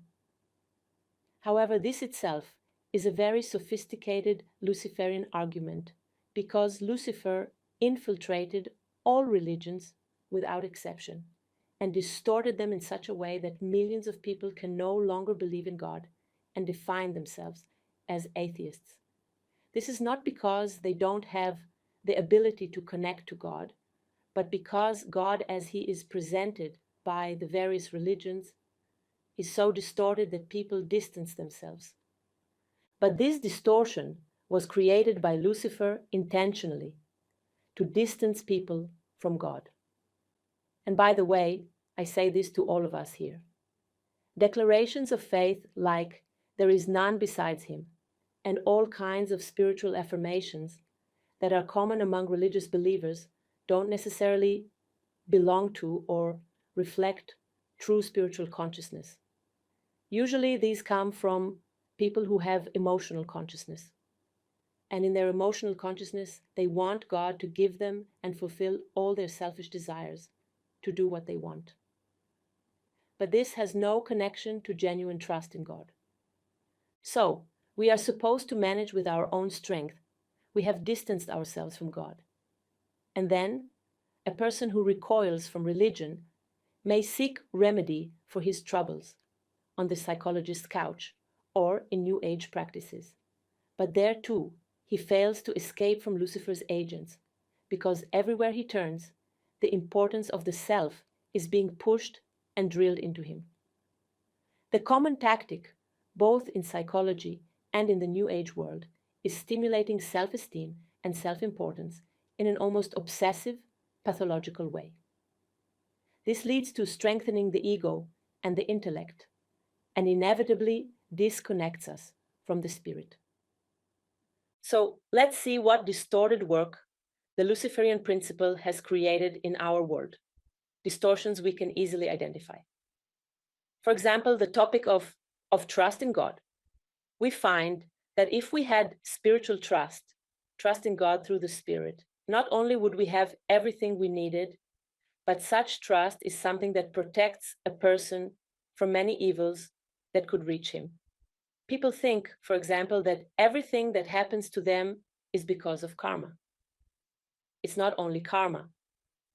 However, this itself is a very sophisticated Luciferian argument, because Lucifer infiltrated all religions without exception and distorted them in such a way that millions of people can no longer believe in God and define themselves as atheists. This is not because they don't have the ability to connect to God, but because God, as he is presented by the various religions, is so distorted that people distance themselves. But this distortion was created by Lucifer intentionally to distance people from God. And by the way, I say this to all of us here. Declarations of faith like there is none besides him, and all kinds of spiritual affirmations that are common among religious believers don't necessarily belong to or reflect true spiritual consciousness. Usually these come from people who have emotional consciousness. And in their emotional consciousness, they want God to give them and fulfill all their selfish desires to do what they want. But this has no connection to genuine trust in God. So, we are supposed to manage with our own strength. We have distanced ourselves from God. And then, a person who recoils from religion may seek remedy for his troubles on the psychologist's couch or in New Age practices. But there too, he fails to escape from Lucifer's agents, because everywhere he turns, the importance of the self is being pushed and drilled into him. The common tactic both in psychology and in the New Age world, is stimulating self-esteem and self-importance in an almost obsessive, pathological way. This leads to strengthening the ego and the intellect, and inevitably disconnects us from the spirit. So let's see what distorted work the Luciferian principle has created in our world, distortions we can easily identify. For example, the topic of trust in God. We find that if we had spiritual trust in God through the Spirit, not only would we have everything we needed, but such trust is something that protects a person from many evils that could reach him. People think, for example, that everything that happens to them is because of karma. It's not only karma.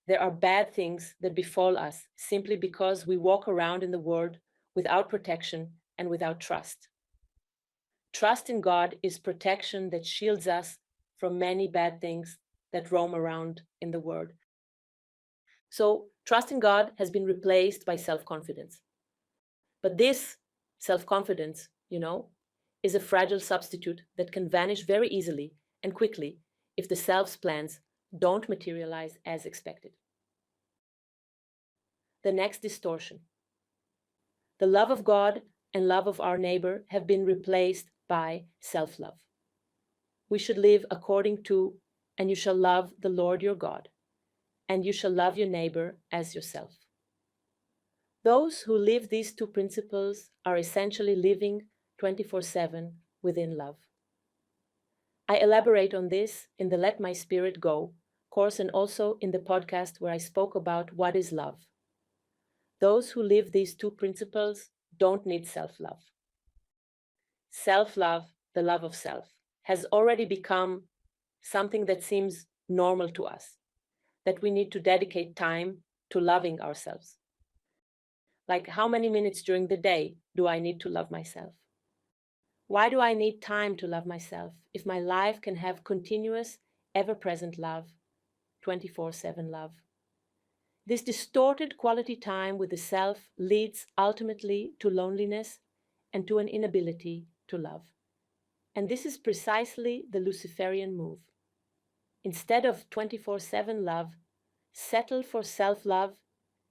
There are bad things that befall us simply because we walk around in the world without protection and without trust. Trust in God is protection that shields us from many bad things that roam around in the world. So, trust in God has been replaced by self-confidence. But this self-confidence, is a fragile substitute that can vanish very easily and quickly if the self's plans don't materialize as expected. The next distortion. The love of God and love of our neighbor have been replaced by self-love. We should live according to, and you shall love the Lord your God, and you shall love your neighbor as yourself. Those who live these two principles are essentially living 24/7 within love. I elaborate on this in the Let My Spirit Go course and also in the podcast where I spoke about what is love. Those who live these two principles don't need self-love. Self-love, the love of self, has already become something that seems normal to us, that we need to dedicate time to loving ourselves. Like, how many minutes during the day do I need to love myself? Why do I need time to love myself if my life can have continuous, ever-present love, 24/7 love? This distorted quality time with the self leads ultimately to loneliness and to an inability to love. And this is precisely the Luciferian move. Instead of 24/7 love, settle for self-love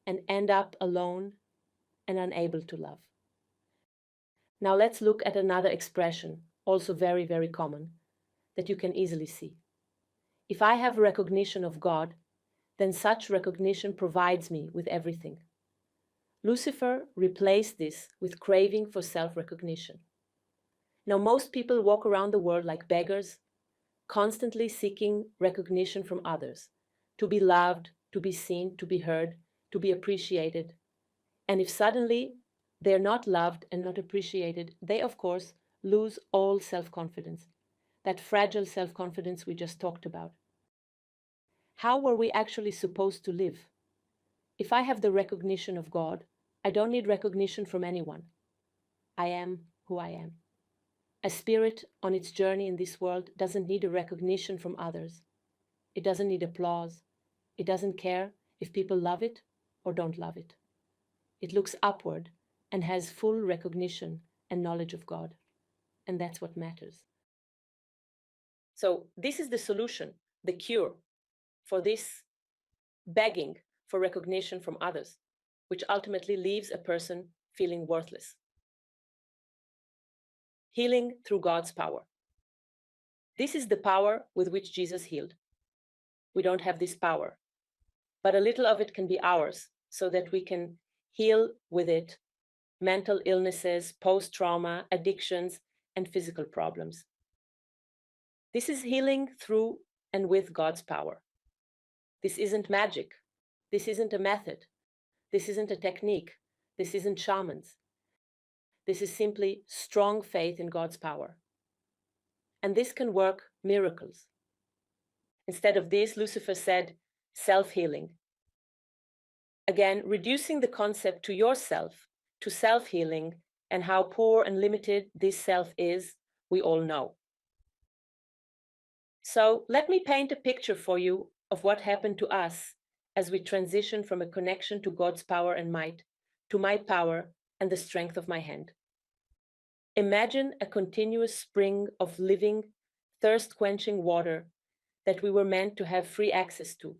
and end up alone and unable to love. Now let's look at another expression, also very, very common, that you can easily see. If I have recognition of God, then such recognition provides me with everything. Lucifer replaced this with craving for self-recognition. Now, most people walk around the world like beggars, constantly seeking recognition from others, to be loved, to be seen, to be heard, to be appreciated. And if suddenly they're not loved and not appreciated, they, of course, lose all self-confidence, that fragile self-confidence we just talked about. How were we actually supposed to live? If I have the recognition of God, I don't need recognition from anyone. I am who I am. A spirit on its journey in this world doesn't need a recognition from others. It doesn't need applause. It doesn't care if people love it or don't love it. It looks upward and has full recognition and knowledge of God. And that's what matters. So this is the solution, the cure for this begging for recognition from others, which ultimately leaves a person feeling worthless. Healing through God's power. This is the power with which Jesus healed. We don't have this power, but a little of it can be ours so that we can heal with it mental illnesses, post-trauma, addictions, and physical problems. This is healing through and with God's power. This isn't magic. This isn't a method. This isn't a technique. This isn't shamans. This is simply strong faith in God's power. And this can work miracles. Instead of this, Lucifer said, self-healing. Again, reducing the concept to yourself, to self-healing, and how poor and limited this self is, we all know. So let me paint a picture for you of what happened to us as we transition from a connection to God's power and might to my power and the strength of my hand. Imagine a continuous spring of living, thirst-quenching water that we were meant to have free access to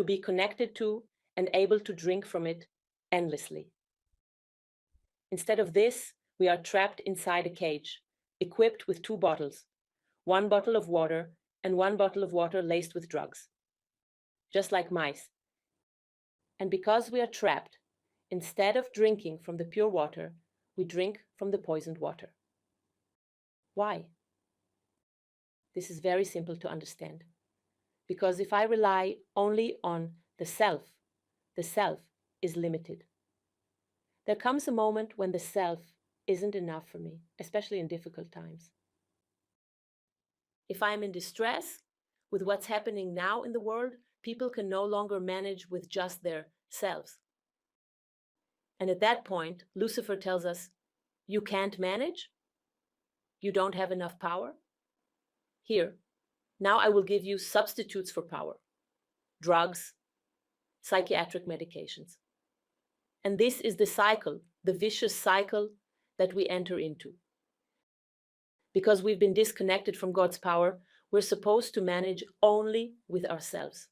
be connected to and able to drink from it endlessly. Instead of this, we are trapped inside a cage, equipped with two bottles, one bottle of water and one bottle of water laced with drugs, just like mice. And because we are trapped, instead of drinking from the pure water, we drink from the poisoned water. Why? This is very simple to understand. Because if I rely only on the self is limited. There comes a moment when the self isn't enough for me, especially in difficult times. If I'm in distress with what's happening now in the world, people can no longer manage with just their selves. And at that point, Lucifer tells us, you can't manage? You don't have enough power? Here, now I will give you substitutes for power: drugs, psychiatric medications. And this is the cycle, the vicious cycle that we enter into. Because we've been disconnected from God's power, we're supposed to manage only with ourselves.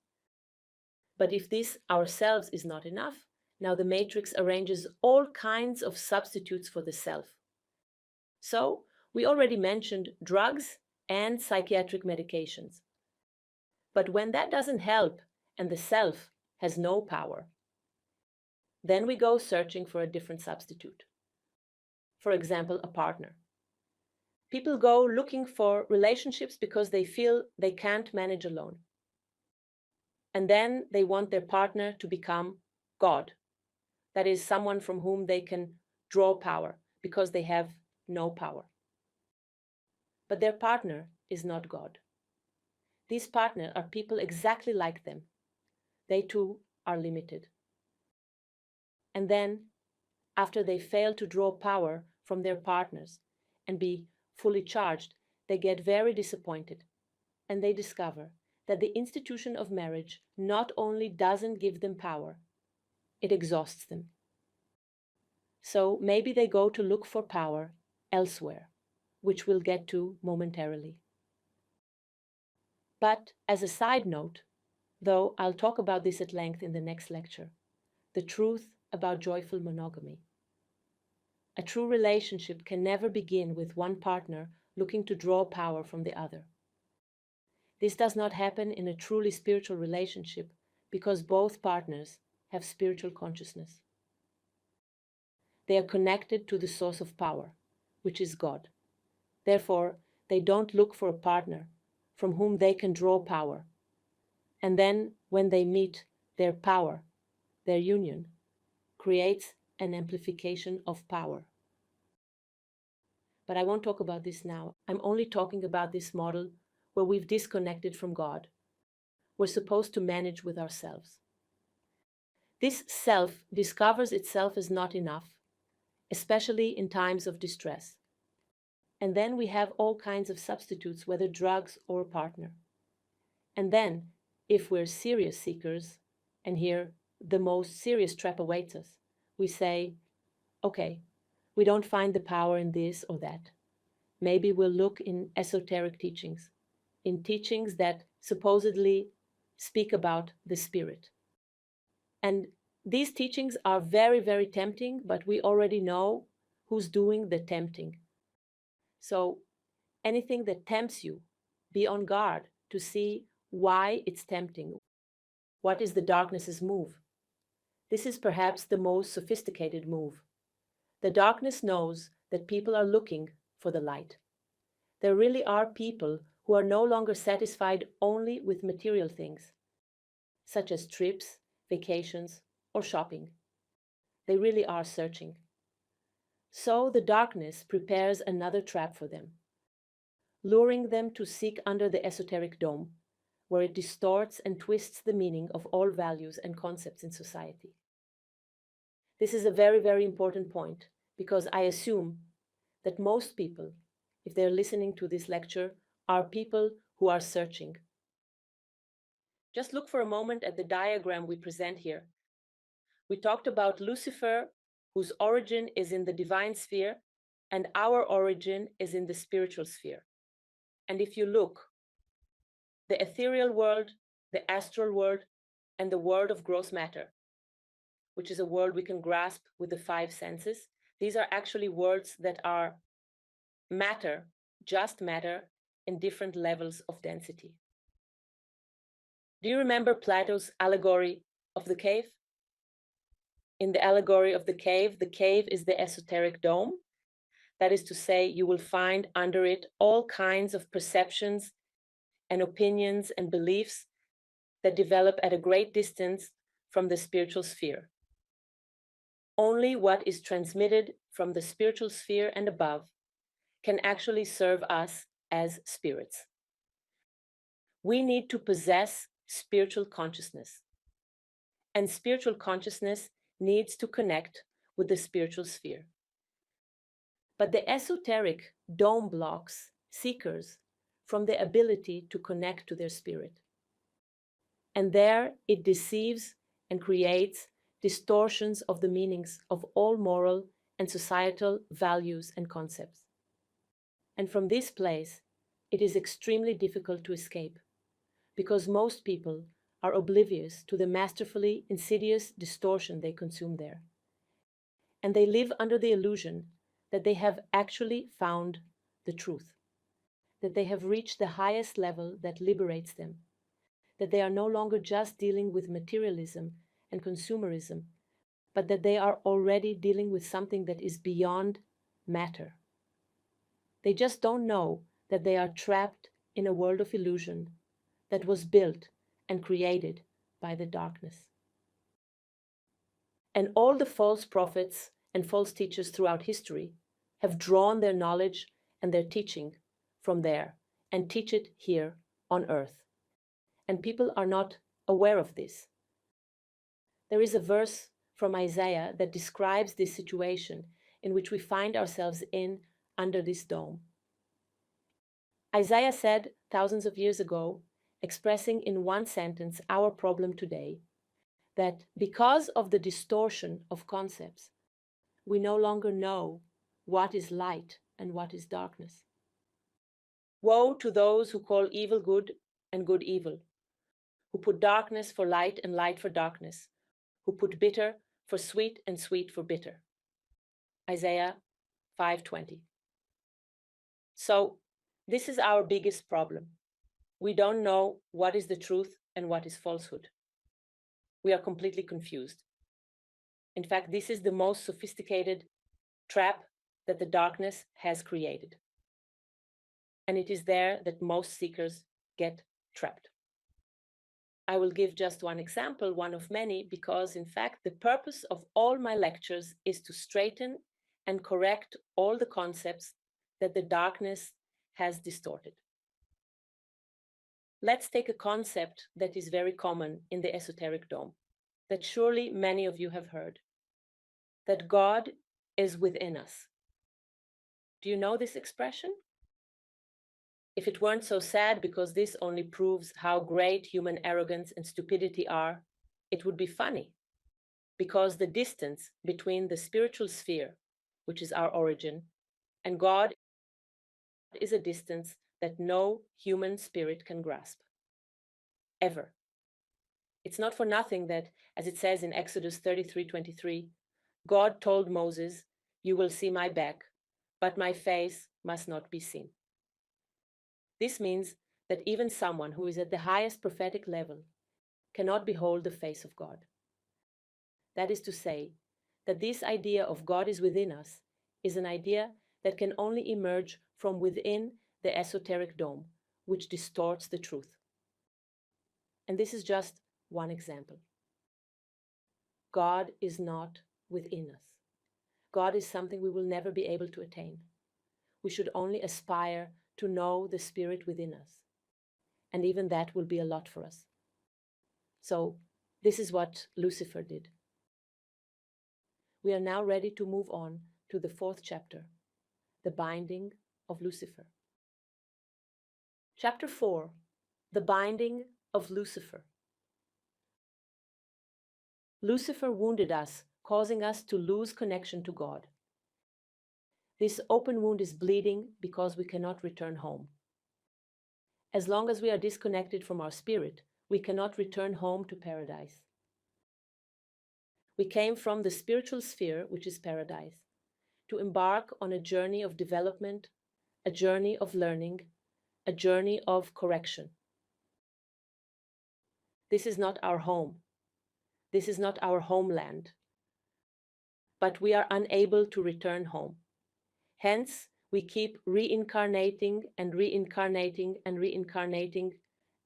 But if this ourselves is not enough, now the matrix arranges all kinds of substitutes for the self. So, we already mentioned drugs and psychiatric medications. But when that doesn't help and the self has no power, then we go searching for a different substitute. For example, a partner. People go looking for relationships because they feel they can't manage alone. And then they want their partner to become God. That is, someone from whom they can draw power because they have no power. But their partner is not God. These partners are people exactly like them. They too are limited. And then, after they fail to draw power from their partners and be fully charged, they get very disappointed. And they discover that the institution of marriage not only doesn't give them power, it exhausts them. So maybe they go to look for power elsewhere, which we'll get to momentarily. But as a side note, though I'll talk about this at length in the next lecture, the truth about joyful monogamy. A true relationship can never begin with one partner looking to draw power from the other. This does not happen in a truly spiritual relationship because both partners have spiritual consciousness. They are connected to the source of power, which is God. Therefore, they don't look for a partner from whom they can draw power. And then, when they meet, their power, their union, creates an amplification of power. But I won't talk about this now. I'm only talking about this model where we've disconnected from God. We're supposed to manage with ourselves. This self discovers itself as not enough, especially in times of distress. And then we have all kinds of substitutes, whether drugs or a partner. And then, if we're serious seekers, and here the most serious trap awaits us, we say, okay, we don't find the power in this or that. Maybe we'll look in esoteric teachings, in teachings that supposedly speak about the spirit. And these teachings are very, very tempting, but we already know who's doing the tempting. So anything that tempts you, be on guard to see why it's tempting. What is the darkness's move? This is perhaps the most sophisticated move. The darkness knows that people are looking for the light. There really are people who are no longer satisfied only with material things, such as trips, vacations, or shopping. They really are searching. So the darkness prepares another trap for them, luring them to seek under the esoteric dome, where it distorts and twists the meaning of all values and concepts in society. This is a very, very important point, because I assume that most people, if they're listening to this lecture, are people who are searching. Just look for a moment at the diagram we present here. We talked about Lucifer, whose origin is in the divine sphere, and our origin is in the spiritual sphere. And if you look, the ethereal world, the astral world, and the world of gross matter, which is a world we can grasp with the five senses, these are actually worlds that are matter, just matter, in different levels of density. Do you remember Plato's allegory of the cave? In the allegory of the cave is the esoteric dome. That is to say, you will find under it all kinds of perceptions and opinions and beliefs that develop at a great distance from the spiritual sphere. Only what is transmitted from the spiritual sphere and above can actually serve us as spirits. We need to possess spiritual consciousness, and spiritual consciousness needs to connect with the spiritual sphere. But the esoteric dome blocks seekers from the ability to connect to their spirit. And there it deceives and creates distortions of the meanings of all moral and societal values and concepts. And from this place, it is extremely difficult to escape, because most people are oblivious to the masterfully insidious distortion they consume there. And they live under the illusion that they have actually found the truth, that they have reached the highest level that liberates them, that they are no longer just dealing with materialism and consumerism, but that they are already dealing with something that is beyond matter. They just don't know that they are trapped in a world of illusion that was built and created by the darkness. And all the false prophets and false teachers throughout history have drawn their knowledge and their teaching from there and teach it here on earth. And people are not aware of this. There is a verse from Isaiah that describes this situation in which we find ourselves in under this dome. Isaiah said thousands of years ago, expressing in one sentence our problem today, that because of the distortion of concepts, we no longer know what is light and what is darkness. Woe to those who call evil good and good evil, who put darkness for light and light for darkness, who put bitter for sweet and sweet for bitter. Isaiah 5:20. So, this is our biggest problem. We don't know what is the truth and what is falsehood. We are completely confused. In fact, this is the most sophisticated trap that the darkness has created. And it is there that most seekers get trapped. I will give just one example, one of many, because in fact, the purpose of all my lectures is to straighten and correct all the concepts that the darkness has distorted. Let's take a concept that is very common in the esoteric dome, that surely many of you have heard, that God is within us. Do you know this expression? If it weren't so sad, because this only proves how great human arrogance and stupidity are, it would be funny, because the distance between the spiritual sphere, which is our origin, and God is a distance that no human spirit can grasp, ever. It's not for nothing that, as it says in Exodus 33:23, God told Moses, "You will see my back, but my face must not be seen." This means that even someone who is at the highest prophetic level cannot behold the face of God. That is to say, that this idea of God is within us is an idea that can only emerge from within the esoteric dome, which distorts the truth. And this is just one example. God is not within us. God is something we will never be able to attain. We should only aspire to know the Spirit within us. And even that will be a lot for us. So this is what Lucifer did. We are now ready to move on to the 4th chapter, the binding of Lucifer. Chapter 4, the binding of Lucifer. Lucifer wounded us, causing us to lose connection to God. This open wound is bleeding because we cannot return home. As long as we are disconnected from our spirit, we cannot return home to paradise. We came from the spiritual sphere, which is paradise, to embark on a journey of development, a journey of learning, a journey of correction. This is not our home. This is not our homeland. But we are unable to return home. Hence, we keep reincarnating and reincarnating and reincarnating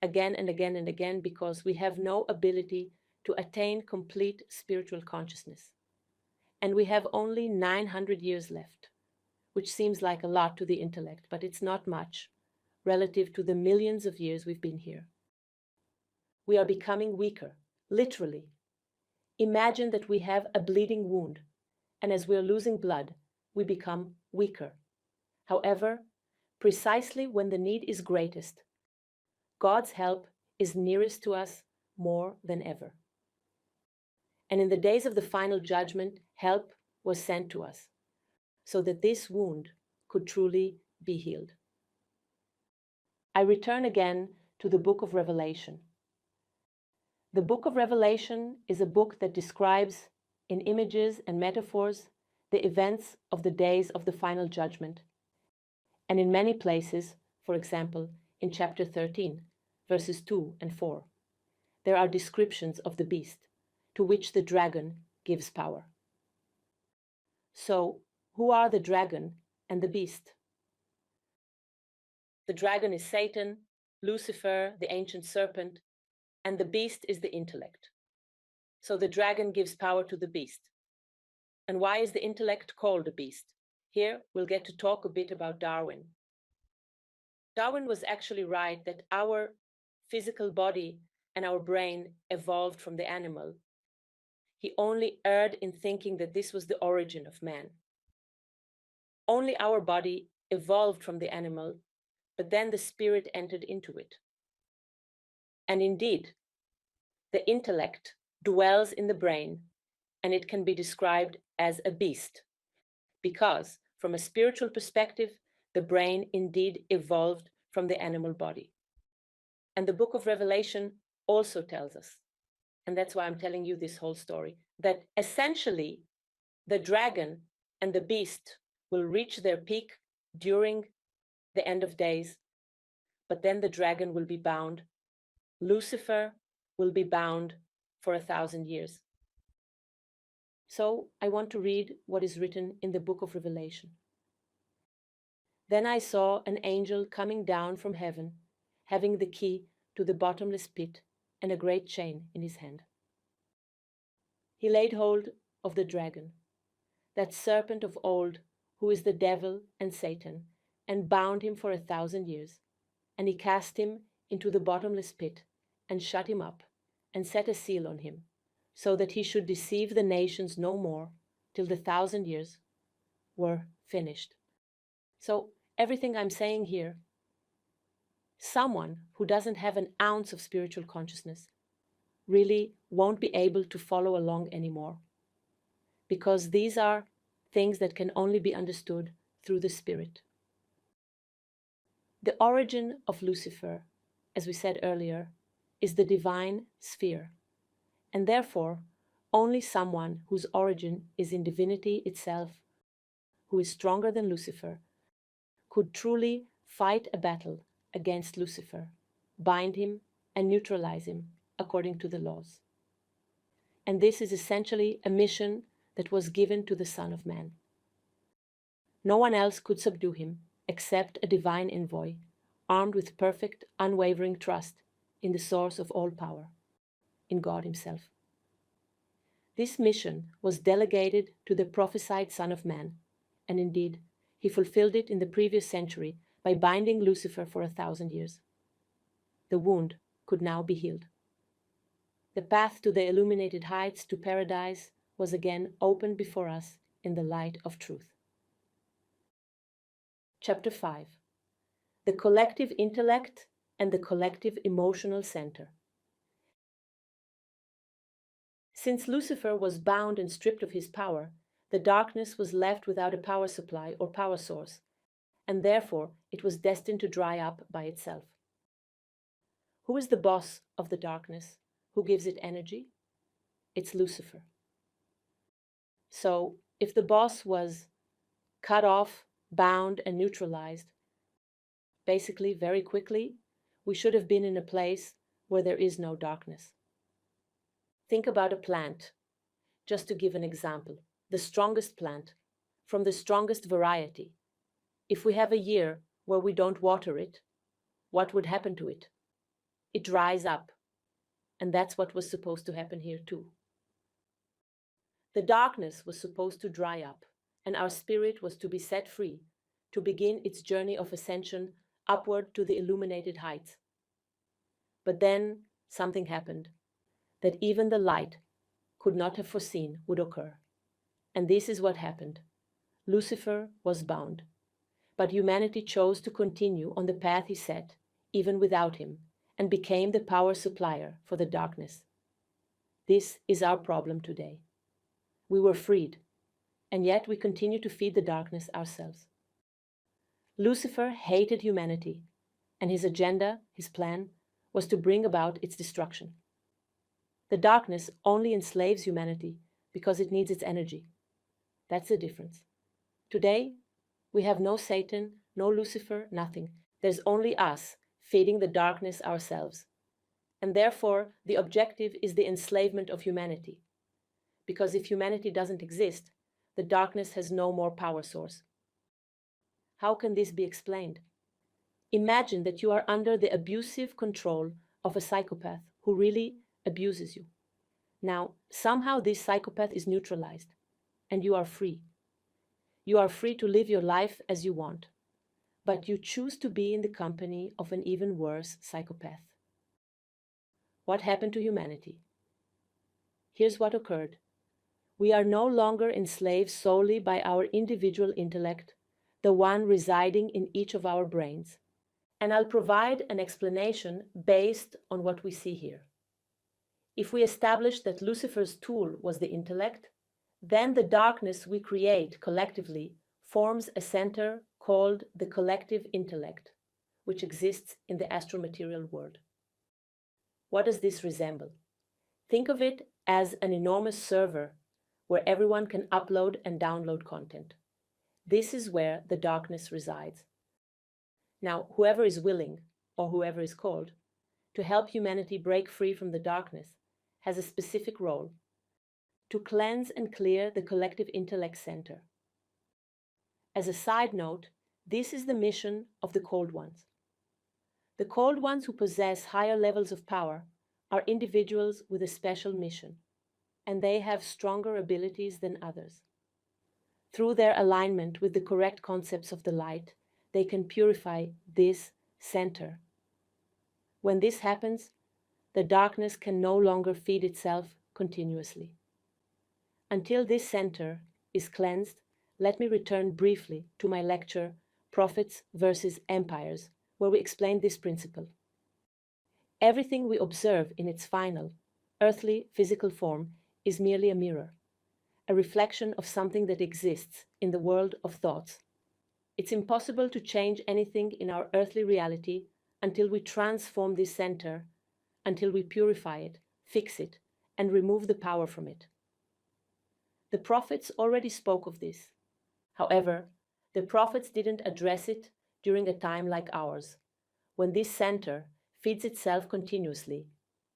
again and again and again because we have no ability to attain complete spiritual consciousness. And we have only 900 years left, which seems like a lot to the intellect, but it's not much relative to the millions of years we've been here. We are becoming weaker, literally. Imagine that we have a bleeding wound, and as we're losing blood, we become weaker. However, precisely when the need is greatest, God's help is nearest to us more than ever. And in the days of the final judgment, help was sent to us, so that this wound could truly be healed. I return again to the book of Revelation. The book of Revelation is a book that describes, in images and metaphors, the events of the days of the final judgment. And in many places, for example, in chapter 13, verses 2 and 4, there are descriptions of the beast, to which the dragon gives power. So, who are the dragon and the beast? The dragon is Satan, Lucifer, the ancient serpent, and the beast is the intellect. So the dragon gives power to the beast. And why is the intellect called a beast? Here we'll get to talk a bit about Darwin. Darwin was actually right that our physical body and our brain evolved from the animal. He only erred in thinking that this was the origin of man. Only our body evolved from the animal, but then the spirit entered into it. And indeed, the intellect dwells in the brain, and it can be described as a beast, because from a spiritual perspective, the brain indeed evolved from the animal body. And the book of Revelation also tells us, and that's why I'm telling you this whole story, that essentially the dragon and the beast will reach their peak during the end of days, but then the dragon will be bound. Lucifer will be bound for 1,000 years. So I want to read what is written in the book of Revelation. Then I saw an angel coming down from heaven, having the key to the bottomless pit and a great chain in his hand. He laid hold of the dragon, that serpent of old, who is the devil and Satan, and bound him for 1,000 years. And he cast him into the bottomless pit, and shut him up, and set a seal on him, so that he should deceive the nations no more, till the 1,000 years were finished. So everything I'm saying here, someone who doesn't have an ounce of spiritual consciousness really won't be able to follow along anymore, because these are things that can only be understood through the spirit. The origin of Lucifer, as we said earlier, is the divine sphere, and therefore only someone whose origin is in divinity itself, who is stronger than Lucifer, could truly fight a battle against Lucifer, bind him and neutralize him according to the laws. And this is essentially a mission that was given to the Son of Man. No one else could subdue him except a divine envoy, armed with perfect, unwavering trust in the source of all power, in God himself. This mission was delegated to the prophesied Son of Man, and indeed, he fulfilled it in the previous century by binding Lucifer for 1,000 years. The wound could now be healed. The path to the illuminated heights to paradise was again opened before us in the light of truth. Chapter 5. The collective intellect and the collective emotional center. Since Lucifer was bound and stripped of his power, the darkness was left without a power supply or power source, and therefore it was destined to dry up by itself. Who is the boss of the darkness? Who gives it energy? It's Lucifer. So, if the boss was cut off, bound, and neutralized, basically, very quickly, we should have been in a place where there is no darkness. Think about a plant, just to give an example. The strongest plant, from the strongest variety. If we have a year where we don't water it, what would happen to it? It dries up. And that's what was supposed to happen here too. The darkness was supposed to dry up, and our spirit was to be set free, to begin its journey of ascension upward to the illuminated heights. But then something happened that even the light could not have foreseen would occur. And this is what happened. Lucifer was bound, but humanity chose to continue on the path he set, even without him, and became the power supplier for the darkness. This is our problem today. We were freed, and yet we continue to feed the darkness ourselves. Lucifer hated humanity, and his agenda, his plan, was to bring about its destruction. The darkness only enslaves humanity because it needs its energy. That's the difference. Today, we have no Satan, no Lucifer, nothing. There's only us feeding the darkness ourselves. And therefore, the objective is the enslavement of humanity. Because if humanity doesn't exist, the darkness has no more power source. How can this be explained? Imagine that you are under the abusive control of a psychopath who really abuses you. Now, somehow this psychopath is neutralized, and you are free. You are free to live your life as you want, but you choose to be in the company of an even worse psychopath. What happened to humanity? Here's what occurred. We are no longer enslaved solely by our individual intellect, the one residing in each of our brains. And I'll provide an explanation based on what we see here. If we establish that Lucifer's tool was the intellect, then the darkness we create collectively forms a center called the collective intellect, which exists in the astral material world. What does this resemble? Think of it as an enormous server where everyone can upload and download content. This is where the darkness resides. Now, whoever is willing, or whoever is called, to help humanity break free from the darkness has a specific role: to cleanse and clear the collective intellect center. As a side note, this is the mission of the cold ones. The cold ones who possess higher levels of power are individuals with a special mission, and they have stronger abilities than others. Through their alignment with the correct concepts of the light, they can purify this center. When this happens, the darkness can no longer feed itself continuously. Until this center is cleansed, let me return briefly to my lecture, Prophets versus Empires, where we explained this principle. Everything we observe in its final, earthly, physical form is merely a mirror, a reflection of something that exists in the world of thoughts. It's impossible to change anything in our earthly reality until we transform this center, until we purify it, fix it, and remove the power from it. The prophets already spoke of this. However, the prophets didn't address it during a time like ours, when this center feeds itself continuously,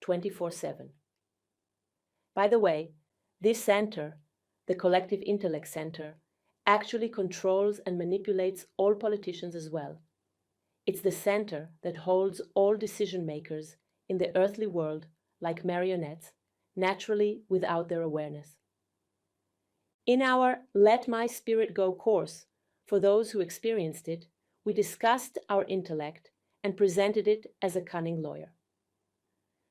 24/7. By the way, this center, the collective intellect center, actually controls and manipulates all politicians as well. It's the center that holds all decision makers in the earthly world like marionettes, naturally without their awareness. In our Let My Spirit Go course, for those who experienced it, we discussed our intellect and presented it as a cunning lawyer.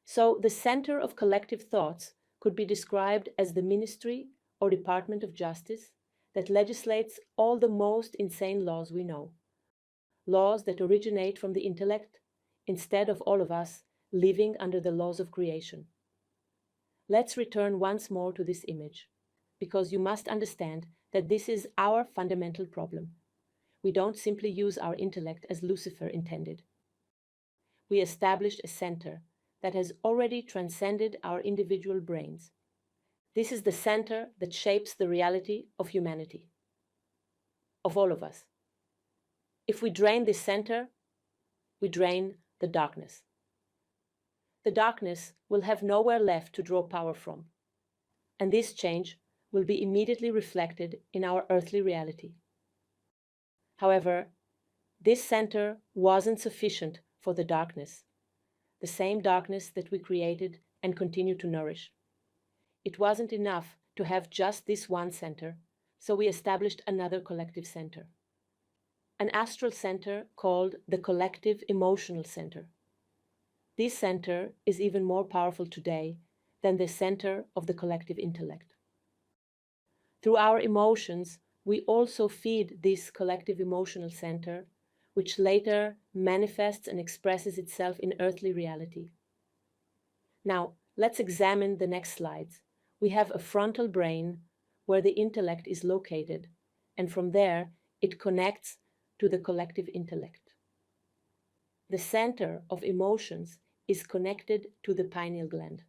So the center of collective thoughts could be described as the Ministry or Department of Justice that legislates all the most insane laws we know, laws that originate from the intellect instead of all of us living under the laws of creation. Let's return once more to this image. because you must understand that this is our fundamental problem. We don't simply use our intellect as Lucifer intended. We established a center that has already transcended our individual brains. This is the center that shapes the reality of humanity, of all of us. If we drain this center, we drain the darkness. The darkness will have nowhere left to draw power from, and this change will be immediately reflected in our earthly reality. However, this center wasn't sufficient for the darkness, the same darkness that we created and continue to nourish. It wasn't enough to have just this one center, so we established another collective center, an astral center called the collective emotional center. This center is even more powerful today than the center of the collective intellect. Through our emotions, we also feed this collective emotional center, which later manifests and expresses itself in earthly reality. Now, let's examine the next slides. We have a frontal brain where the intellect is located, and from there it connects to the collective intellect. The center of emotions is connected to the pineal gland.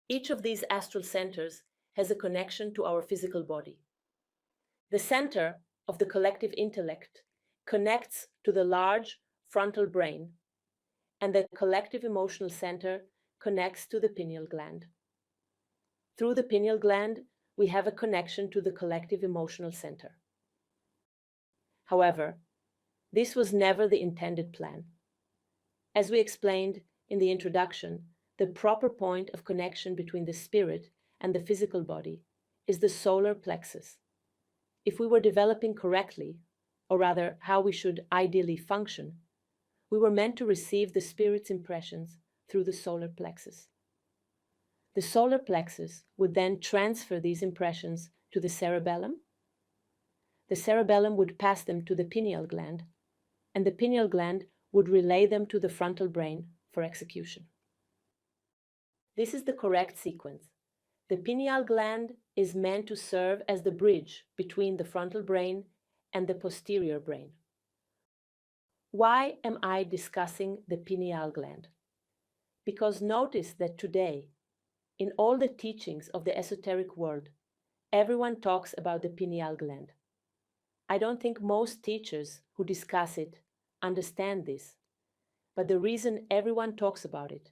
Each of these astral centers has a connection to our physical body. The center of the collective intellect connects to the large frontal brain, and the collective emotional center connects to the pineal gland. Through the pineal gland, we have a connection to the collective emotional center. However, this was never the intended plan. As we explained in the introduction, the proper point of connection between the spirit and the physical body is the solar plexus. If we were developing correctly, or rather how we should ideally function, we were meant to receive the spirit's impressions through the solar plexus. The solar plexus would then transfer these impressions to the cerebellum. The cerebellum would pass them to the pineal gland, and the pineal gland would relay them to the frontal brain for execution. This is the correct sequence. The pineal gland is meant to serve as the bridge between the frontal brain and the posterior brain. Why am I discussing the pineal gland? Because notice that today, in all the teachings of the esoteric world, everyone talks about the pineal gland. I don't think most teachers who discuss it understand this, but the reason everyone talks about it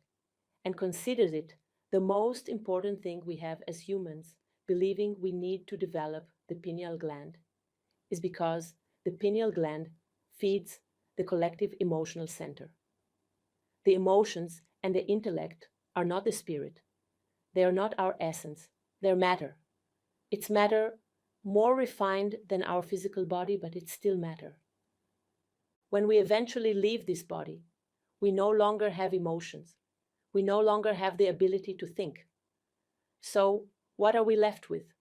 and considers it the most important thing we have as humans, believing we need to develop the pineal gland, is because the pineal gland feeds the collective emotional center. The emotions and the intellect are not the spirit. They are not our essence. They're matter. It's matter more refined than our physical body, but it's still matter. When we eventually leave this body, we no longer have emotions. We no longer have the ability to think. So, what are we left with?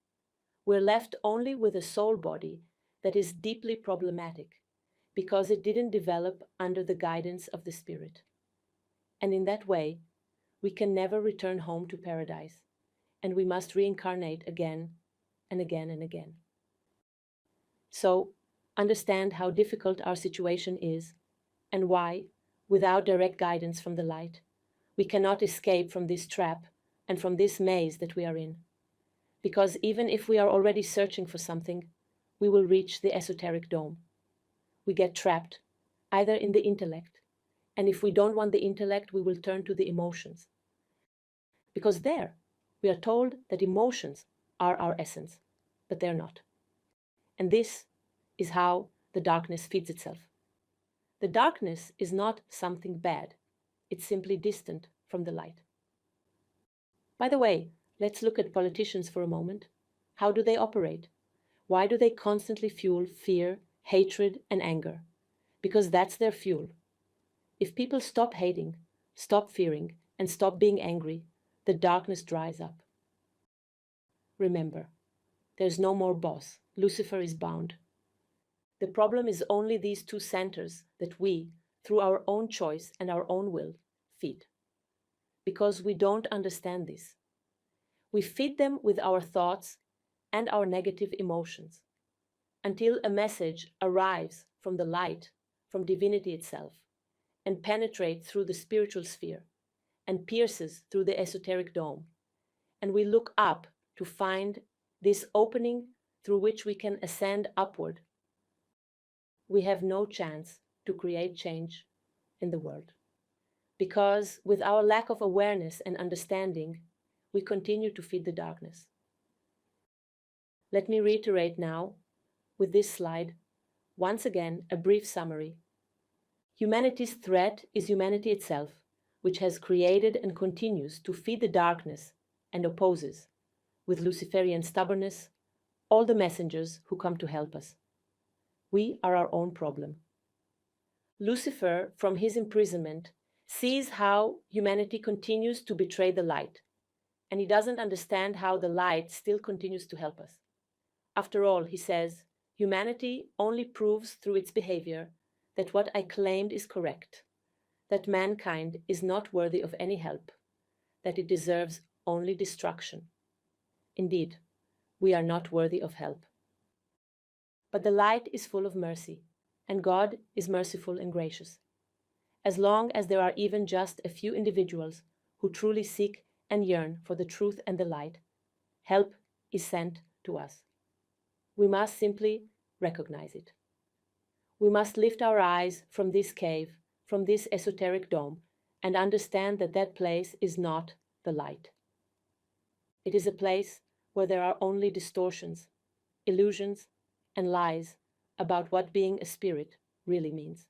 We're left only with a soul body that is deeply problematic because it didn't develop under the guidance of the spirit. And in that way, we can never return home to paradise, and we must reincarnate again and again and again. So, understand how difficult our situation is and why, without direct guidance from the light, we cannot escape from this trap and from this maze that we are in. Because even if we are already searching for something, we will reach the esoteric dome. We get trapped, either in the intellect, and if we don't want the intellect, we will turn to the emotions. Because there, we are told that emotions are our essence, but they're not. And this is how the darkness feeds itself. The darkness is not something bad. It's simply distant from the light. By the way, let's look at politicians for a moment. How do they operate? Why do they constantly fuel fear, hatred, and anger? Because that's their fuel. If people stop hating, stop fearing, and stop being angry, the darkness dries up. Remember, there's no more boss. Lucifer is bound. The problem is only these two centers that we, through our own choice and our own will, feed. Because we don't understand this. We feed them with our thoughts and our negative emotions, until a message arrives from the light, from divinity itself, and penetrates through the spiritual sphere, and pierces through the esoteric dome, and we look up to find this opening through which we can ascend upward. We have no chance to create change in the world, because with our lack of awareness and understanding, we continue to feed the darkness. Let me reiterate now, with this slide, once again a brief summary. Humanity's threat is humanity itself, which has created and continues to feed the darkness and opposes, with Luciferian stubbornness, all the messengers who come to help us. We are our own problem. Lucifer, from his imprisonment, sees how humanity continues to betray the light, and he doesn't understand how the light still continues to help us. After all, he says, humanity only proves through its behavior that what I claimed is correct, that mankind is not worthy of any help, that it deserves only destruction. Indeed, we are not worthy of help. But the light is full of mercy, and God is merciful and gracious. As long as there are even just a few individuals who truly seek and yearn for the truth and the light, help is sent to us. We must simply recognize it. We must lift our eyes from this cave, from this esoteric dome, and understand that that place is not the light. It is a place where there are only distortions, illusions, and lies about what being a spirit really means.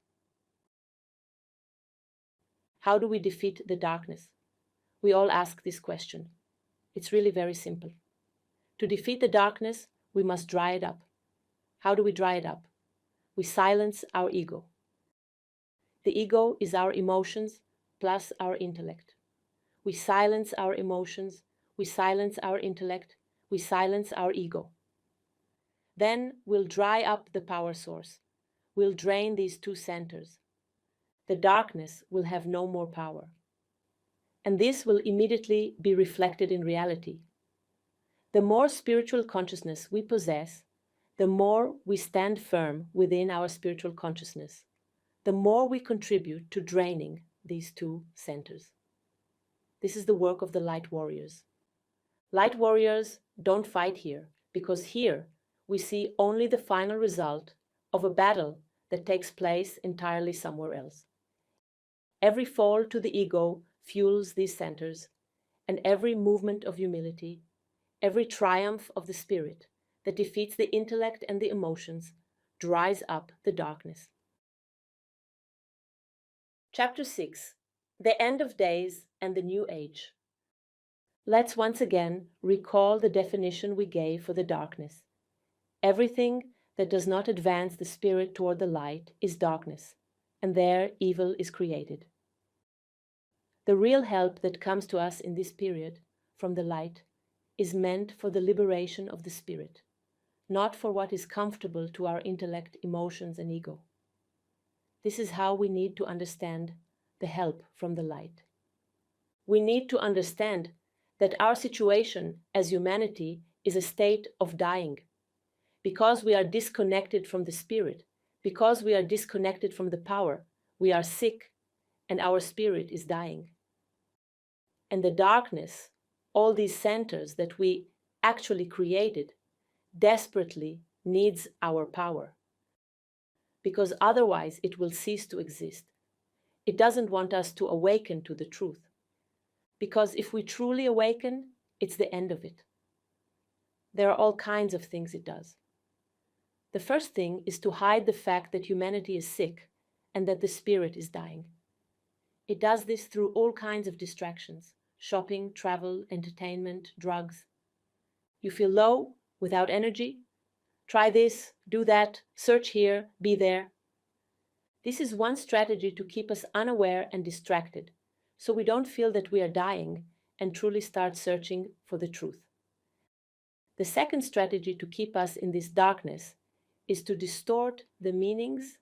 How do we defeat the darkness? We all ask this question. It's really very simple. To defeat the darkness, we must dry it up. How do we dry it up? We silence our ego. The ego is our emotions plus our intellect. We silence our emotions, we silence our intellect, we silence our ego. Then we'll dry up the power source. We'll drain these two centers. The darkness will have no more power. And this will immediately be reflected in reality. The more spiritual consciousness we possess, the more we stand firm within our spiritual consciousness, the more we contribute to draining these two centers. This is the work of the light warriors. Light warriors don't fight here, because here we see only the final result of a battle that takes place entirely somewhere else. Every fall to the ego fuels these centers, and every movement of humility, every triumph of the spirit that defeats the intellect and the emotions, dries up the darkness. Chapter 6: The End of Days and the New Age. Let's once again recall the definition we gave for the darkness. Everything that does not advance the spirit toward the light is darkness, and there evil is created. The real help that comes to us in this period from the light is meant for the liberation of the spirit, not for what is comfortable to our intellect, emotions, and ego. This is how we need to understand the help from the light. We need to understand that our situation as humanity is a state of dying, because we are disconnected from the spirit, because we are disconnected from the power, we are sick, and our spirit is dying. And the darkness, all these centers that we actually created, desperately needs our power, because otherwise it will cease to exist. It doesn't want us to awaken to the truth, because if we truly awaken, it's the end of it. There are all kinds of things it does. The first thing is to hide the fact that humanity is sick and that the spirit is dying. It does this through all kinds of distractions: shopping, travel, entertainment, drugs. You feel low, without energy? Try this, do that, search here, be there. This is one strategy to keep us unaware and distracted, so we don't feel that we are dying and truly start searching for the truth. The second strategy to keep us in this darkness is to distort the meanings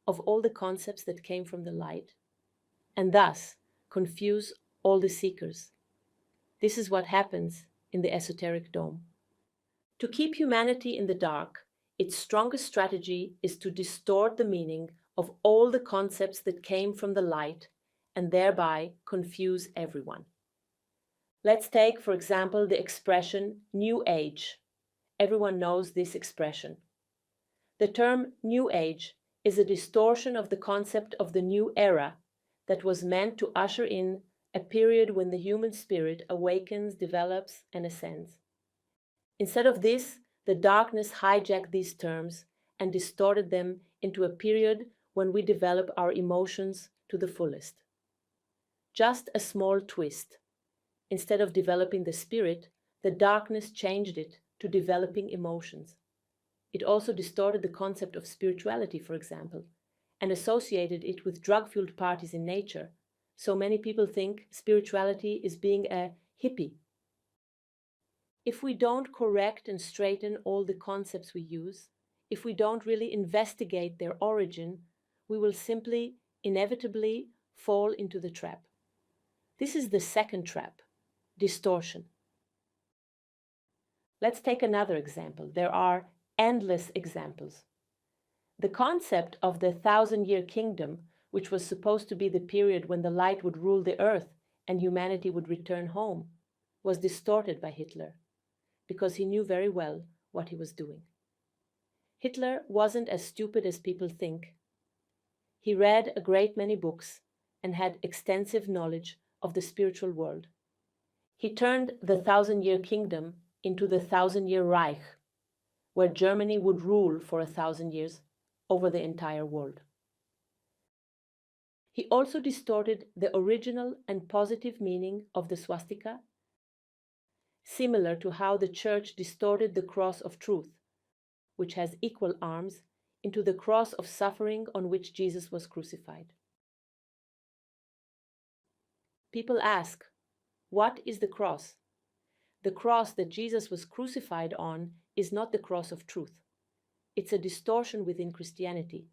of all the concepts that came from the light, and thus confuse all the seekers. This is what happens in the esoteric dome. To keep humanity in the dark, its strongest strategy is to distort the meaning of all the concepts that came from the light and thereby confuse everyone. Let's take, for example, the expression New Age. Everyone knows this expression. The term New Age is a distortion of the concept of the new era that was meant to usher in a period when the human spirit awakens, develops, and ascends. Instead of this, the darkness hijacked these terms and distorted them into a period when we develop our emotions to the fullest. Just a small twist. Instead of developing the spirit, the darkness changed it to developing emotions. It also distorted the concept of spirituality, for example, and associated it with drug-fueled parties in nature. So many people think spirituality is being a hippie. If we don't correct and straighten all the concepts we use, if we don't really investigate their origin, we will simply, inevitably, fall into the trap. This is the second trap, distortion. Let's take another example. There are endless examples. The concept of the 1,000-year kingdom, which was supposed to be the period when the light would rule the earth and humanity would return home, was distorted by Hitler, because he knew very well what he was doing. Hitler wasn't as stupid as people think. He read a great many books and had extensive knowledge of the spiritual world. He turned the 1,000-year kingdom into the 1,000-year Reich, where Germany would rule for 1,000 years over the entire world. He also distorted the original and positive meaning of the swastika, similar to how the Church distorted the cross of truth, which has equal arms, into the cross of suffering on which Jesus was crucified. People ask, what is the cross? The cross that Jesus was crucified on is not the cross of truth. It's a distortion within Christianity,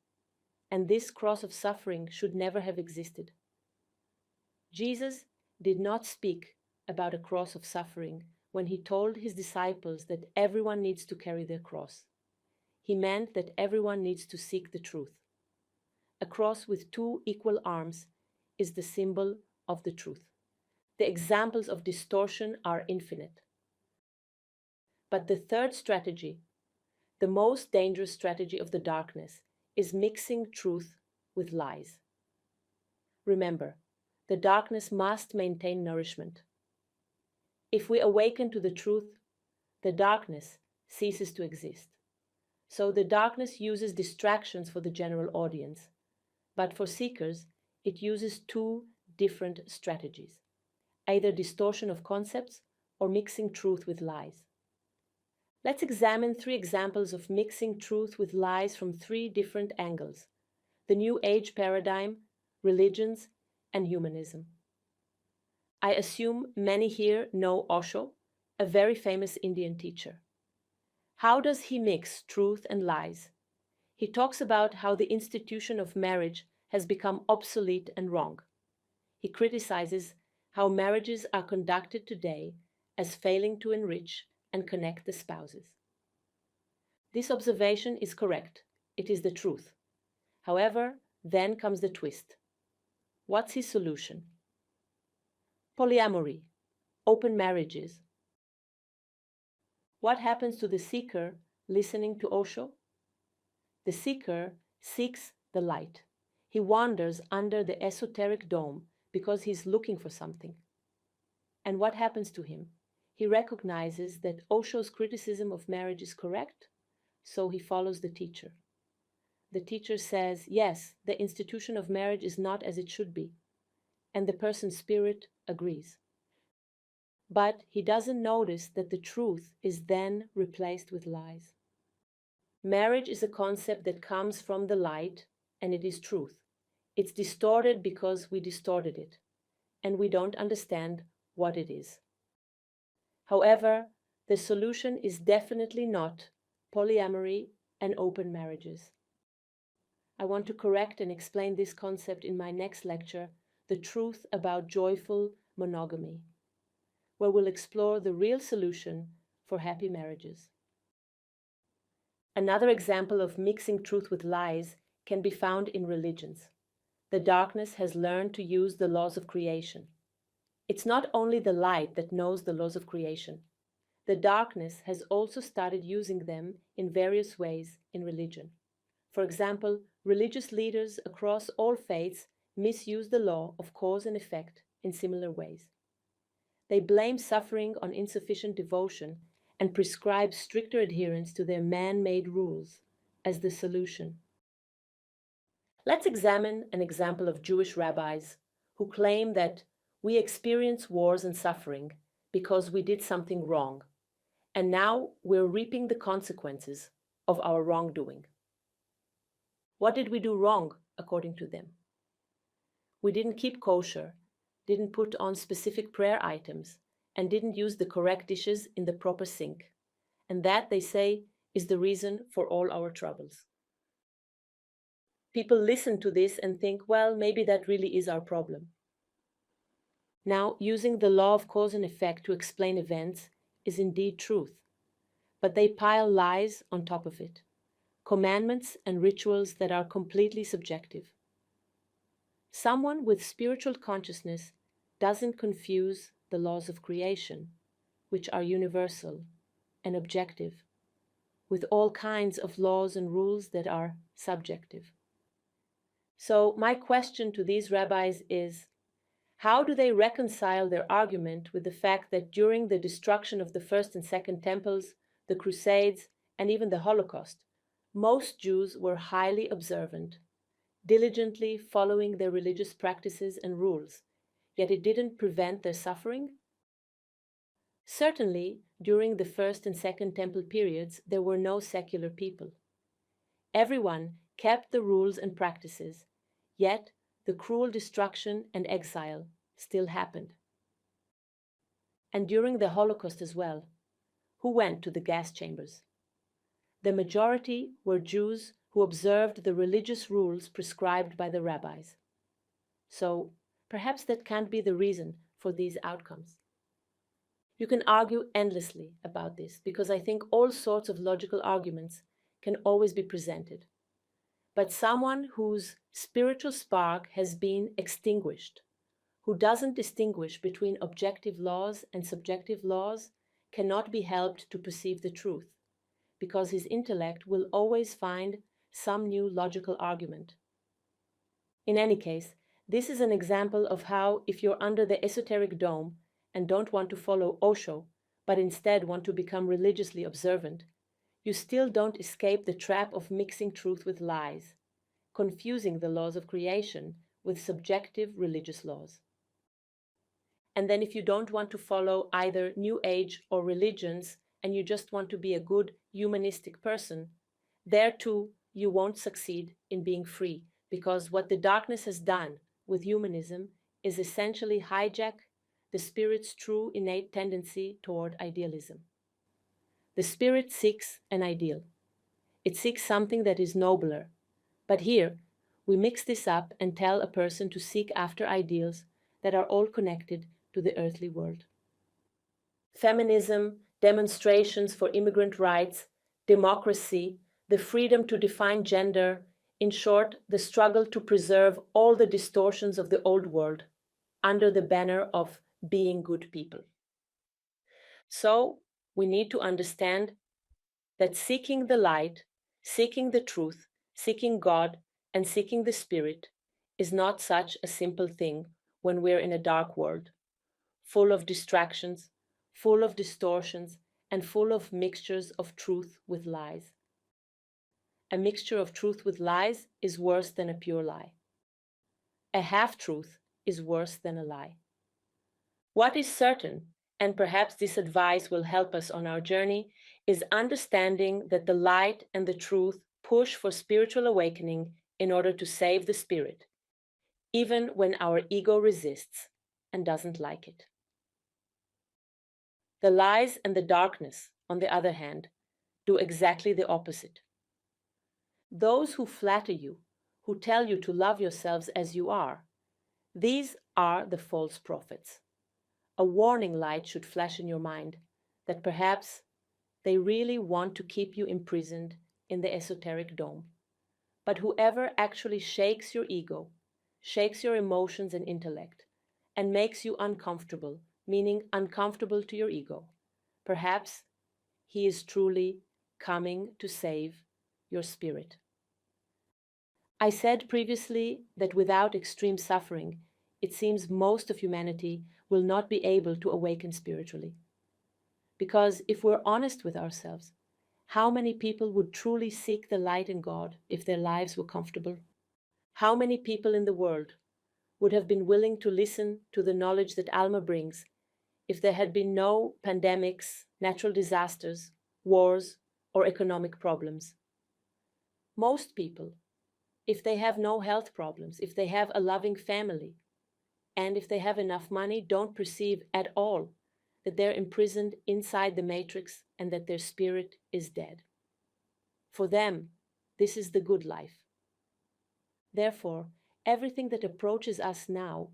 and this cross of suffering should never have existed. Jesus did not speak about a cross of suffering when he told his disciples that everyone needs to carry their cross. He meant that everyone needs to seek the truth. A cross with two equal arms is the symbol of the truth. The examples of distortion are infinite. But the third strategy, the most dangerous strategy of the darkness, is mixing truth with lies. Remember, the darkness must maintain nourishment. If we awaken to the truth, the darkness ceases to exist. So the darkness uses distractions for the general audience, but for seekers, it uses two different strategies, either distortion of concepts or mixing truth with lies. Let's examine 3 examples of mixing truth with lies from 3 different angles: the New Age paradigm, religions, and humanism. I assume many here know Osho, a very famous Indian teacher. How does he mix truth and lies? He talks about how the institution of marriage has become obsolete and wrong. He criticizes how marriages are conducted today as failing to enrich and connect the spouses. This observation is correct. It is the truth. However, then comes the twist. What's his solution? Polyamory, open marriages. What happens to the seeker listening to Osho? The seeker seeks the light. He wanders under the esoteric dome because he's looking for something. And what happens to him? He recognizes that Osho's criticism of marriage is correct, so he follows the teacher. The teacher says, yes, the institution of marriage is not as it should be, and the person's spirit agrees. But he doesn't notice that the truth is then replaced with lies. Marriage is a concept that comes from the light, and it is truth. It's distorted because we distorted it, and we don't understand what it is. However, the solution is definitely not polyamory and open marriages. I want to correct and explain this concept in my next lecture, The Truth About Joyful Monogamy, where we'll explore the real solution for happy marriages. Another example of mixing truth with lies can be found in religions. The darkness has learned to use the laws of creation. It's not only the light that knows the laws of creation. The darkness has also started using them in various ways in religion. For example, religious leaders across all faiths misuse the law of cause and effect in similar ways. They blame suffering on insufficient devotion and prescribe stricter adherence to their man-made rules as the solution. Let's examine an example of Jewish rabbis who claim that we experience wars and suffering because we did something wrong, and now we're reaping the consequences of our wrongdoing. What did we do wrong, according to them? We didn't keep kosher, didn't put on specific prayer items, and didn't use the correct dishes in the proper sink. And that, they say, is the reason for all our troubles. People listen to this and think, well, maybe that really is our problem. Now, using the law of cause and effect to explain events is indeed truth, but they pile lies on top of it, commandments and rituals that are completely subjective. Someone with spiritual consciousness doesn't confuse the laws of creation, which are universal and objective, with all kinds of laws and rules that are subjective. So my question to these rabbis is, how do they reconcile their argument with the fact that during the destruction of the first and second temples, the Crusades, and even the Holocaust, most Jews were highly observant, diligently following their religious practices and rules, yet it didn't prevent their suffering? Certainly, during the first and second temple periods, there were no secular people. Everyone kept the rules and practices, yet the cruel destruction and exile still happened. And during the Holocaust as well, who went to the gas chambers? The majority were Jews who observed the religious rules prescribed by the rabbis. So perhaps that can't be the reason for these outcomes. You can argue endlessly about this because I think all sorts of logical arguments can always be presented. But someone whose spiritual spark has been extinguished, who doesn't distinguish between objective laws and subjective laws, cannot be helped to perceive the truth, because his intellect will always find some new logical argument. In any case, this is an example of how, if you're under the esoteric dome and don't want to follow Osho, but instead want to become religiously observant, you still don't escape the trap of mixing truth with lies, confusing the laws of creation with subjective religious laws. And then if you don't want to follow either New Age or religions, and you just want to be a good humanistic person, there too you won't succeed in being free, because what the darkness has done with humanism is essentially hijack the spirit's true innate tendency toward idealism. The spirit seeks an ideal. It seeks something that is nobler. But here, we mix this up and tell a person to seek after ideals that are all connected to the earthly world. Feminism, demonstrations for immigrant rights, democracy, the freedom to define gender, in short, the struggle to preserve all the distortions of the old world under the banner of being good people. So, we need to understand that seeking the light, seeking the truth, seeking God, and seeking the Spirit is not such a simple thing when we're in a dark world, full of distractions, full of distortions, and full of mixtures of truth with lies. A mixture of truth with lies is worse than a pure lie. A half-truth is worse than a lie. What is certain, and perhaps this advice will help us on our journey, is understanding that the light and the truth push for spiritual awakening in order to save the spirit, even when our ego resists and doesn't like it. The lies and the darkness, on the other hand, do exactly the opposite. Those who flatter you, who tell you to love yourselves as you are, these are the false prophets. A warning light should flash in your mind that perhaps they really want to keep you imprisoned in the esoteric dome, but whoever actually shakes your ego, shakes your emotions and intellect, and makes you uncomfortable, meaning uncomfortable to your ego, perhaps he is truly coming to save your spirit. I said previously that without extreme suffering, it seems most of humanity will not be able to awaken spiritually. Because if we're honest with ourselves, how many people would truly seek the light in God if their lives were comfortable? How many people in the world would have been willing to listen to the knowledge that Alma brings if there had been no pandemics, natural disasters, wars, or economic problems? Most people, if they have no health problems, if they have a loving family, and if they have enough money, don't perceive at all that they're imprisoned inside the matrix and that their spirit is dead. For them, this is the good life. Therefore, everything that approaches us now,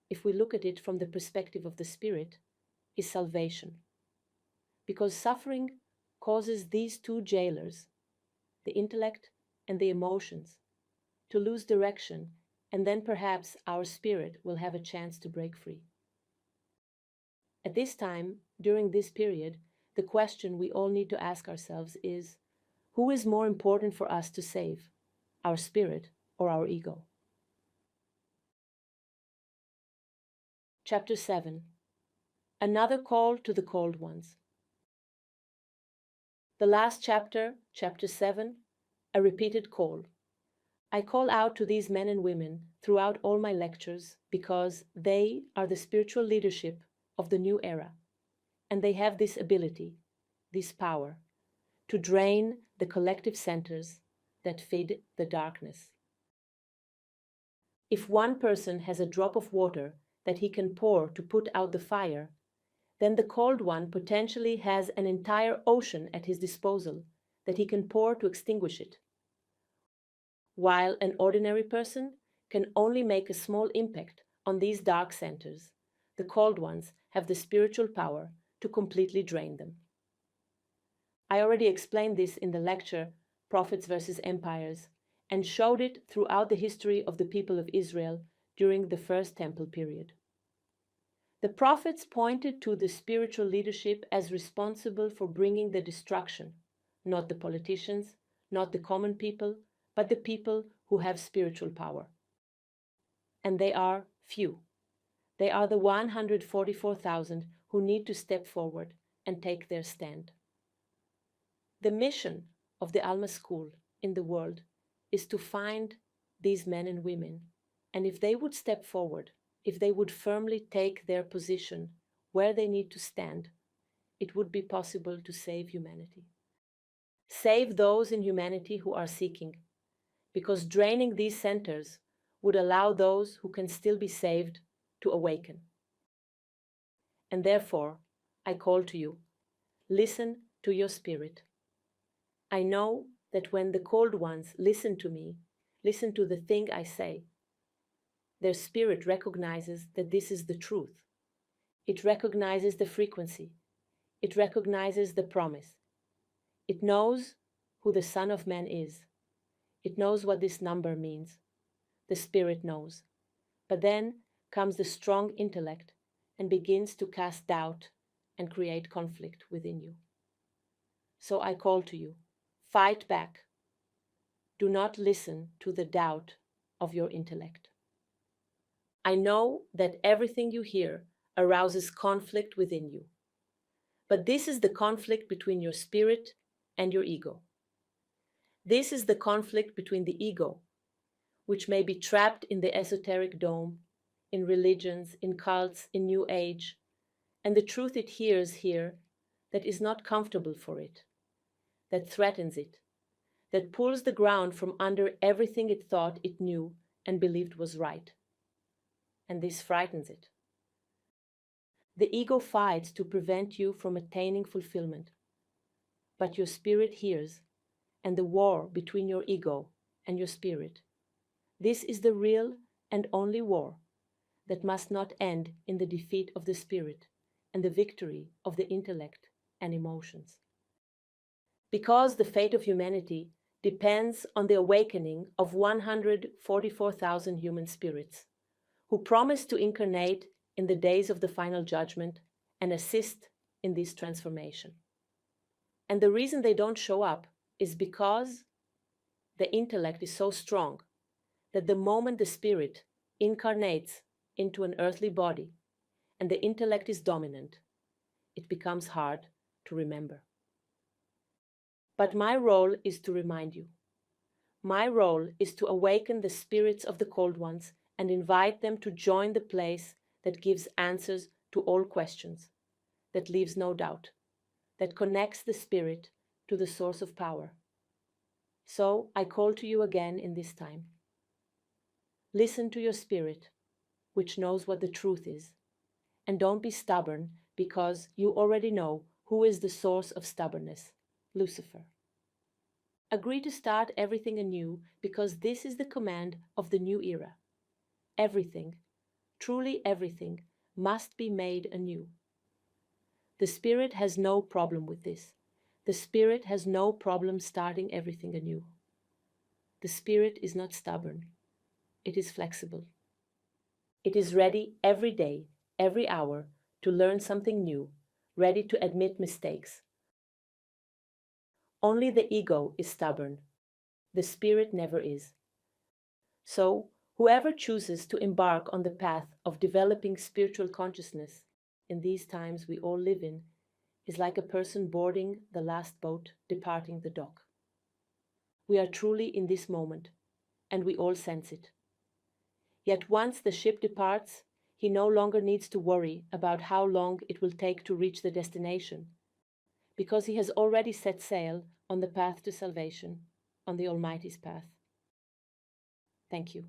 if we look at it from the perspective of the spirit, is salvation. Because suffering causes these two jailers, the intellect and the emotions, to lose direction, and then perhaps our spirit will have a chance to break free. At this time, during this period, the question we all need to ask ourselves is, who is more important for us to save, our spirit or our ego? Chapter 7. Another call to the called ones. The last chapter, chapter 7, a repeated call. I call out to these men and women throughout all my lectures because they are the spiritual leadership of the new era, and they have this ability, this power, to drain the collective centers that feed the darkness. If one person has a drop of water that he can pour to put out the fire, then the called one potentially has an entire ocean at his disposal that he can pour to extinguish it. While an ordinary person can only make a small impact on these dark centers, the called ones have the spiritual power to completely drain them. I already explained this in the lecture, Prophets versus Empires, and showed it throughout the history of the people of Israel during the First Temple period. The prophets pointed to the spiritual leadership as responsible for bringing the destruction, not the politicians, not the common people, but the people who have spiritual power. And they are few. They are the 144,000 who need to step forward and take their stand. The mission of the Alma School in the world is to find these men and women, and if they would step forward, if they would firmly take their position where they need to stand, it would be possible to save humanity. Save those in humanity who are seeking, because draining these centers would allow those who can still be saved to awaken. And therefore, I call to you, listen to your spirit. I know that when the called ones listen to me, listen to the thing I say, their spirit recognizes that this is the truth. It recognizes the frequency. It recognizes the promise. It knows who the Son of Man is. It knows what this number means. The spirit knows. But then comes the strong intellect and begins to cast doubt and create conflict within you. So I call to you, fight back. Do not listen to the doubt of your intellect. I know that everything you hear arouses conflict within you. But this is the conflict between your spirit and your ego. This is the conflict between the ego, which may be trapped in the esoteric dome, in religions, in cults, in New Age, and the truth it hears here that is not comfortable for it, that threatens it, that pulls the ground from under everything it thought it knew and believed was right. And this frightens it. The ego fights to prevent you from attaining fulfillment. But your spirit hears, and the war between your ego and your spirit. This is the real and only war that must not end in the defeat of the spirit and the victory of the intellect and emotions. Because the fate of humanity depends on the awakening of 144,000 human spirits who promise to incarnate in the days of the final judgment and assist in this transformation. And the reason they don't show up is because the intellect is so strong that the moment the spirit incarnates into an earthly body and the intellect is dominant, it becomes hard to remember. But my role is to remind you. My role is to awaken the spirits of the cold ones and invite them to join the place that gives answers to all questions, that leaves no doubt, that connects the spirit to the source of power. So I call to you again in this time. Listen to your spirit, which knows what the truth is, and don't be stubborn because you already know who is the source of stubbornness, Lucifer. Agree to start everything anew because this is the command of the new era. Everything, truly everything, must be made anew. The Spirit has no problem with this. The Spirit has no problem starting everything anew. The Spirit is not stubborn. It is flexible. It is ready every day, every hour, to learn something new, ready to admit mistakes. Only the ego is stubborn. The Spirit never is. So, whoever chooses to embark on the path of developing spiritual consciousness in these times we all live in is like a person boarding the last boat departing the dock. We are truly in this moment, and we all sense it. Yet once the ship departs, he no longer needs to worry about how long it will take to reach the destination, because he has already set sail on the path to salvation, on the Almighty's path. Thank you.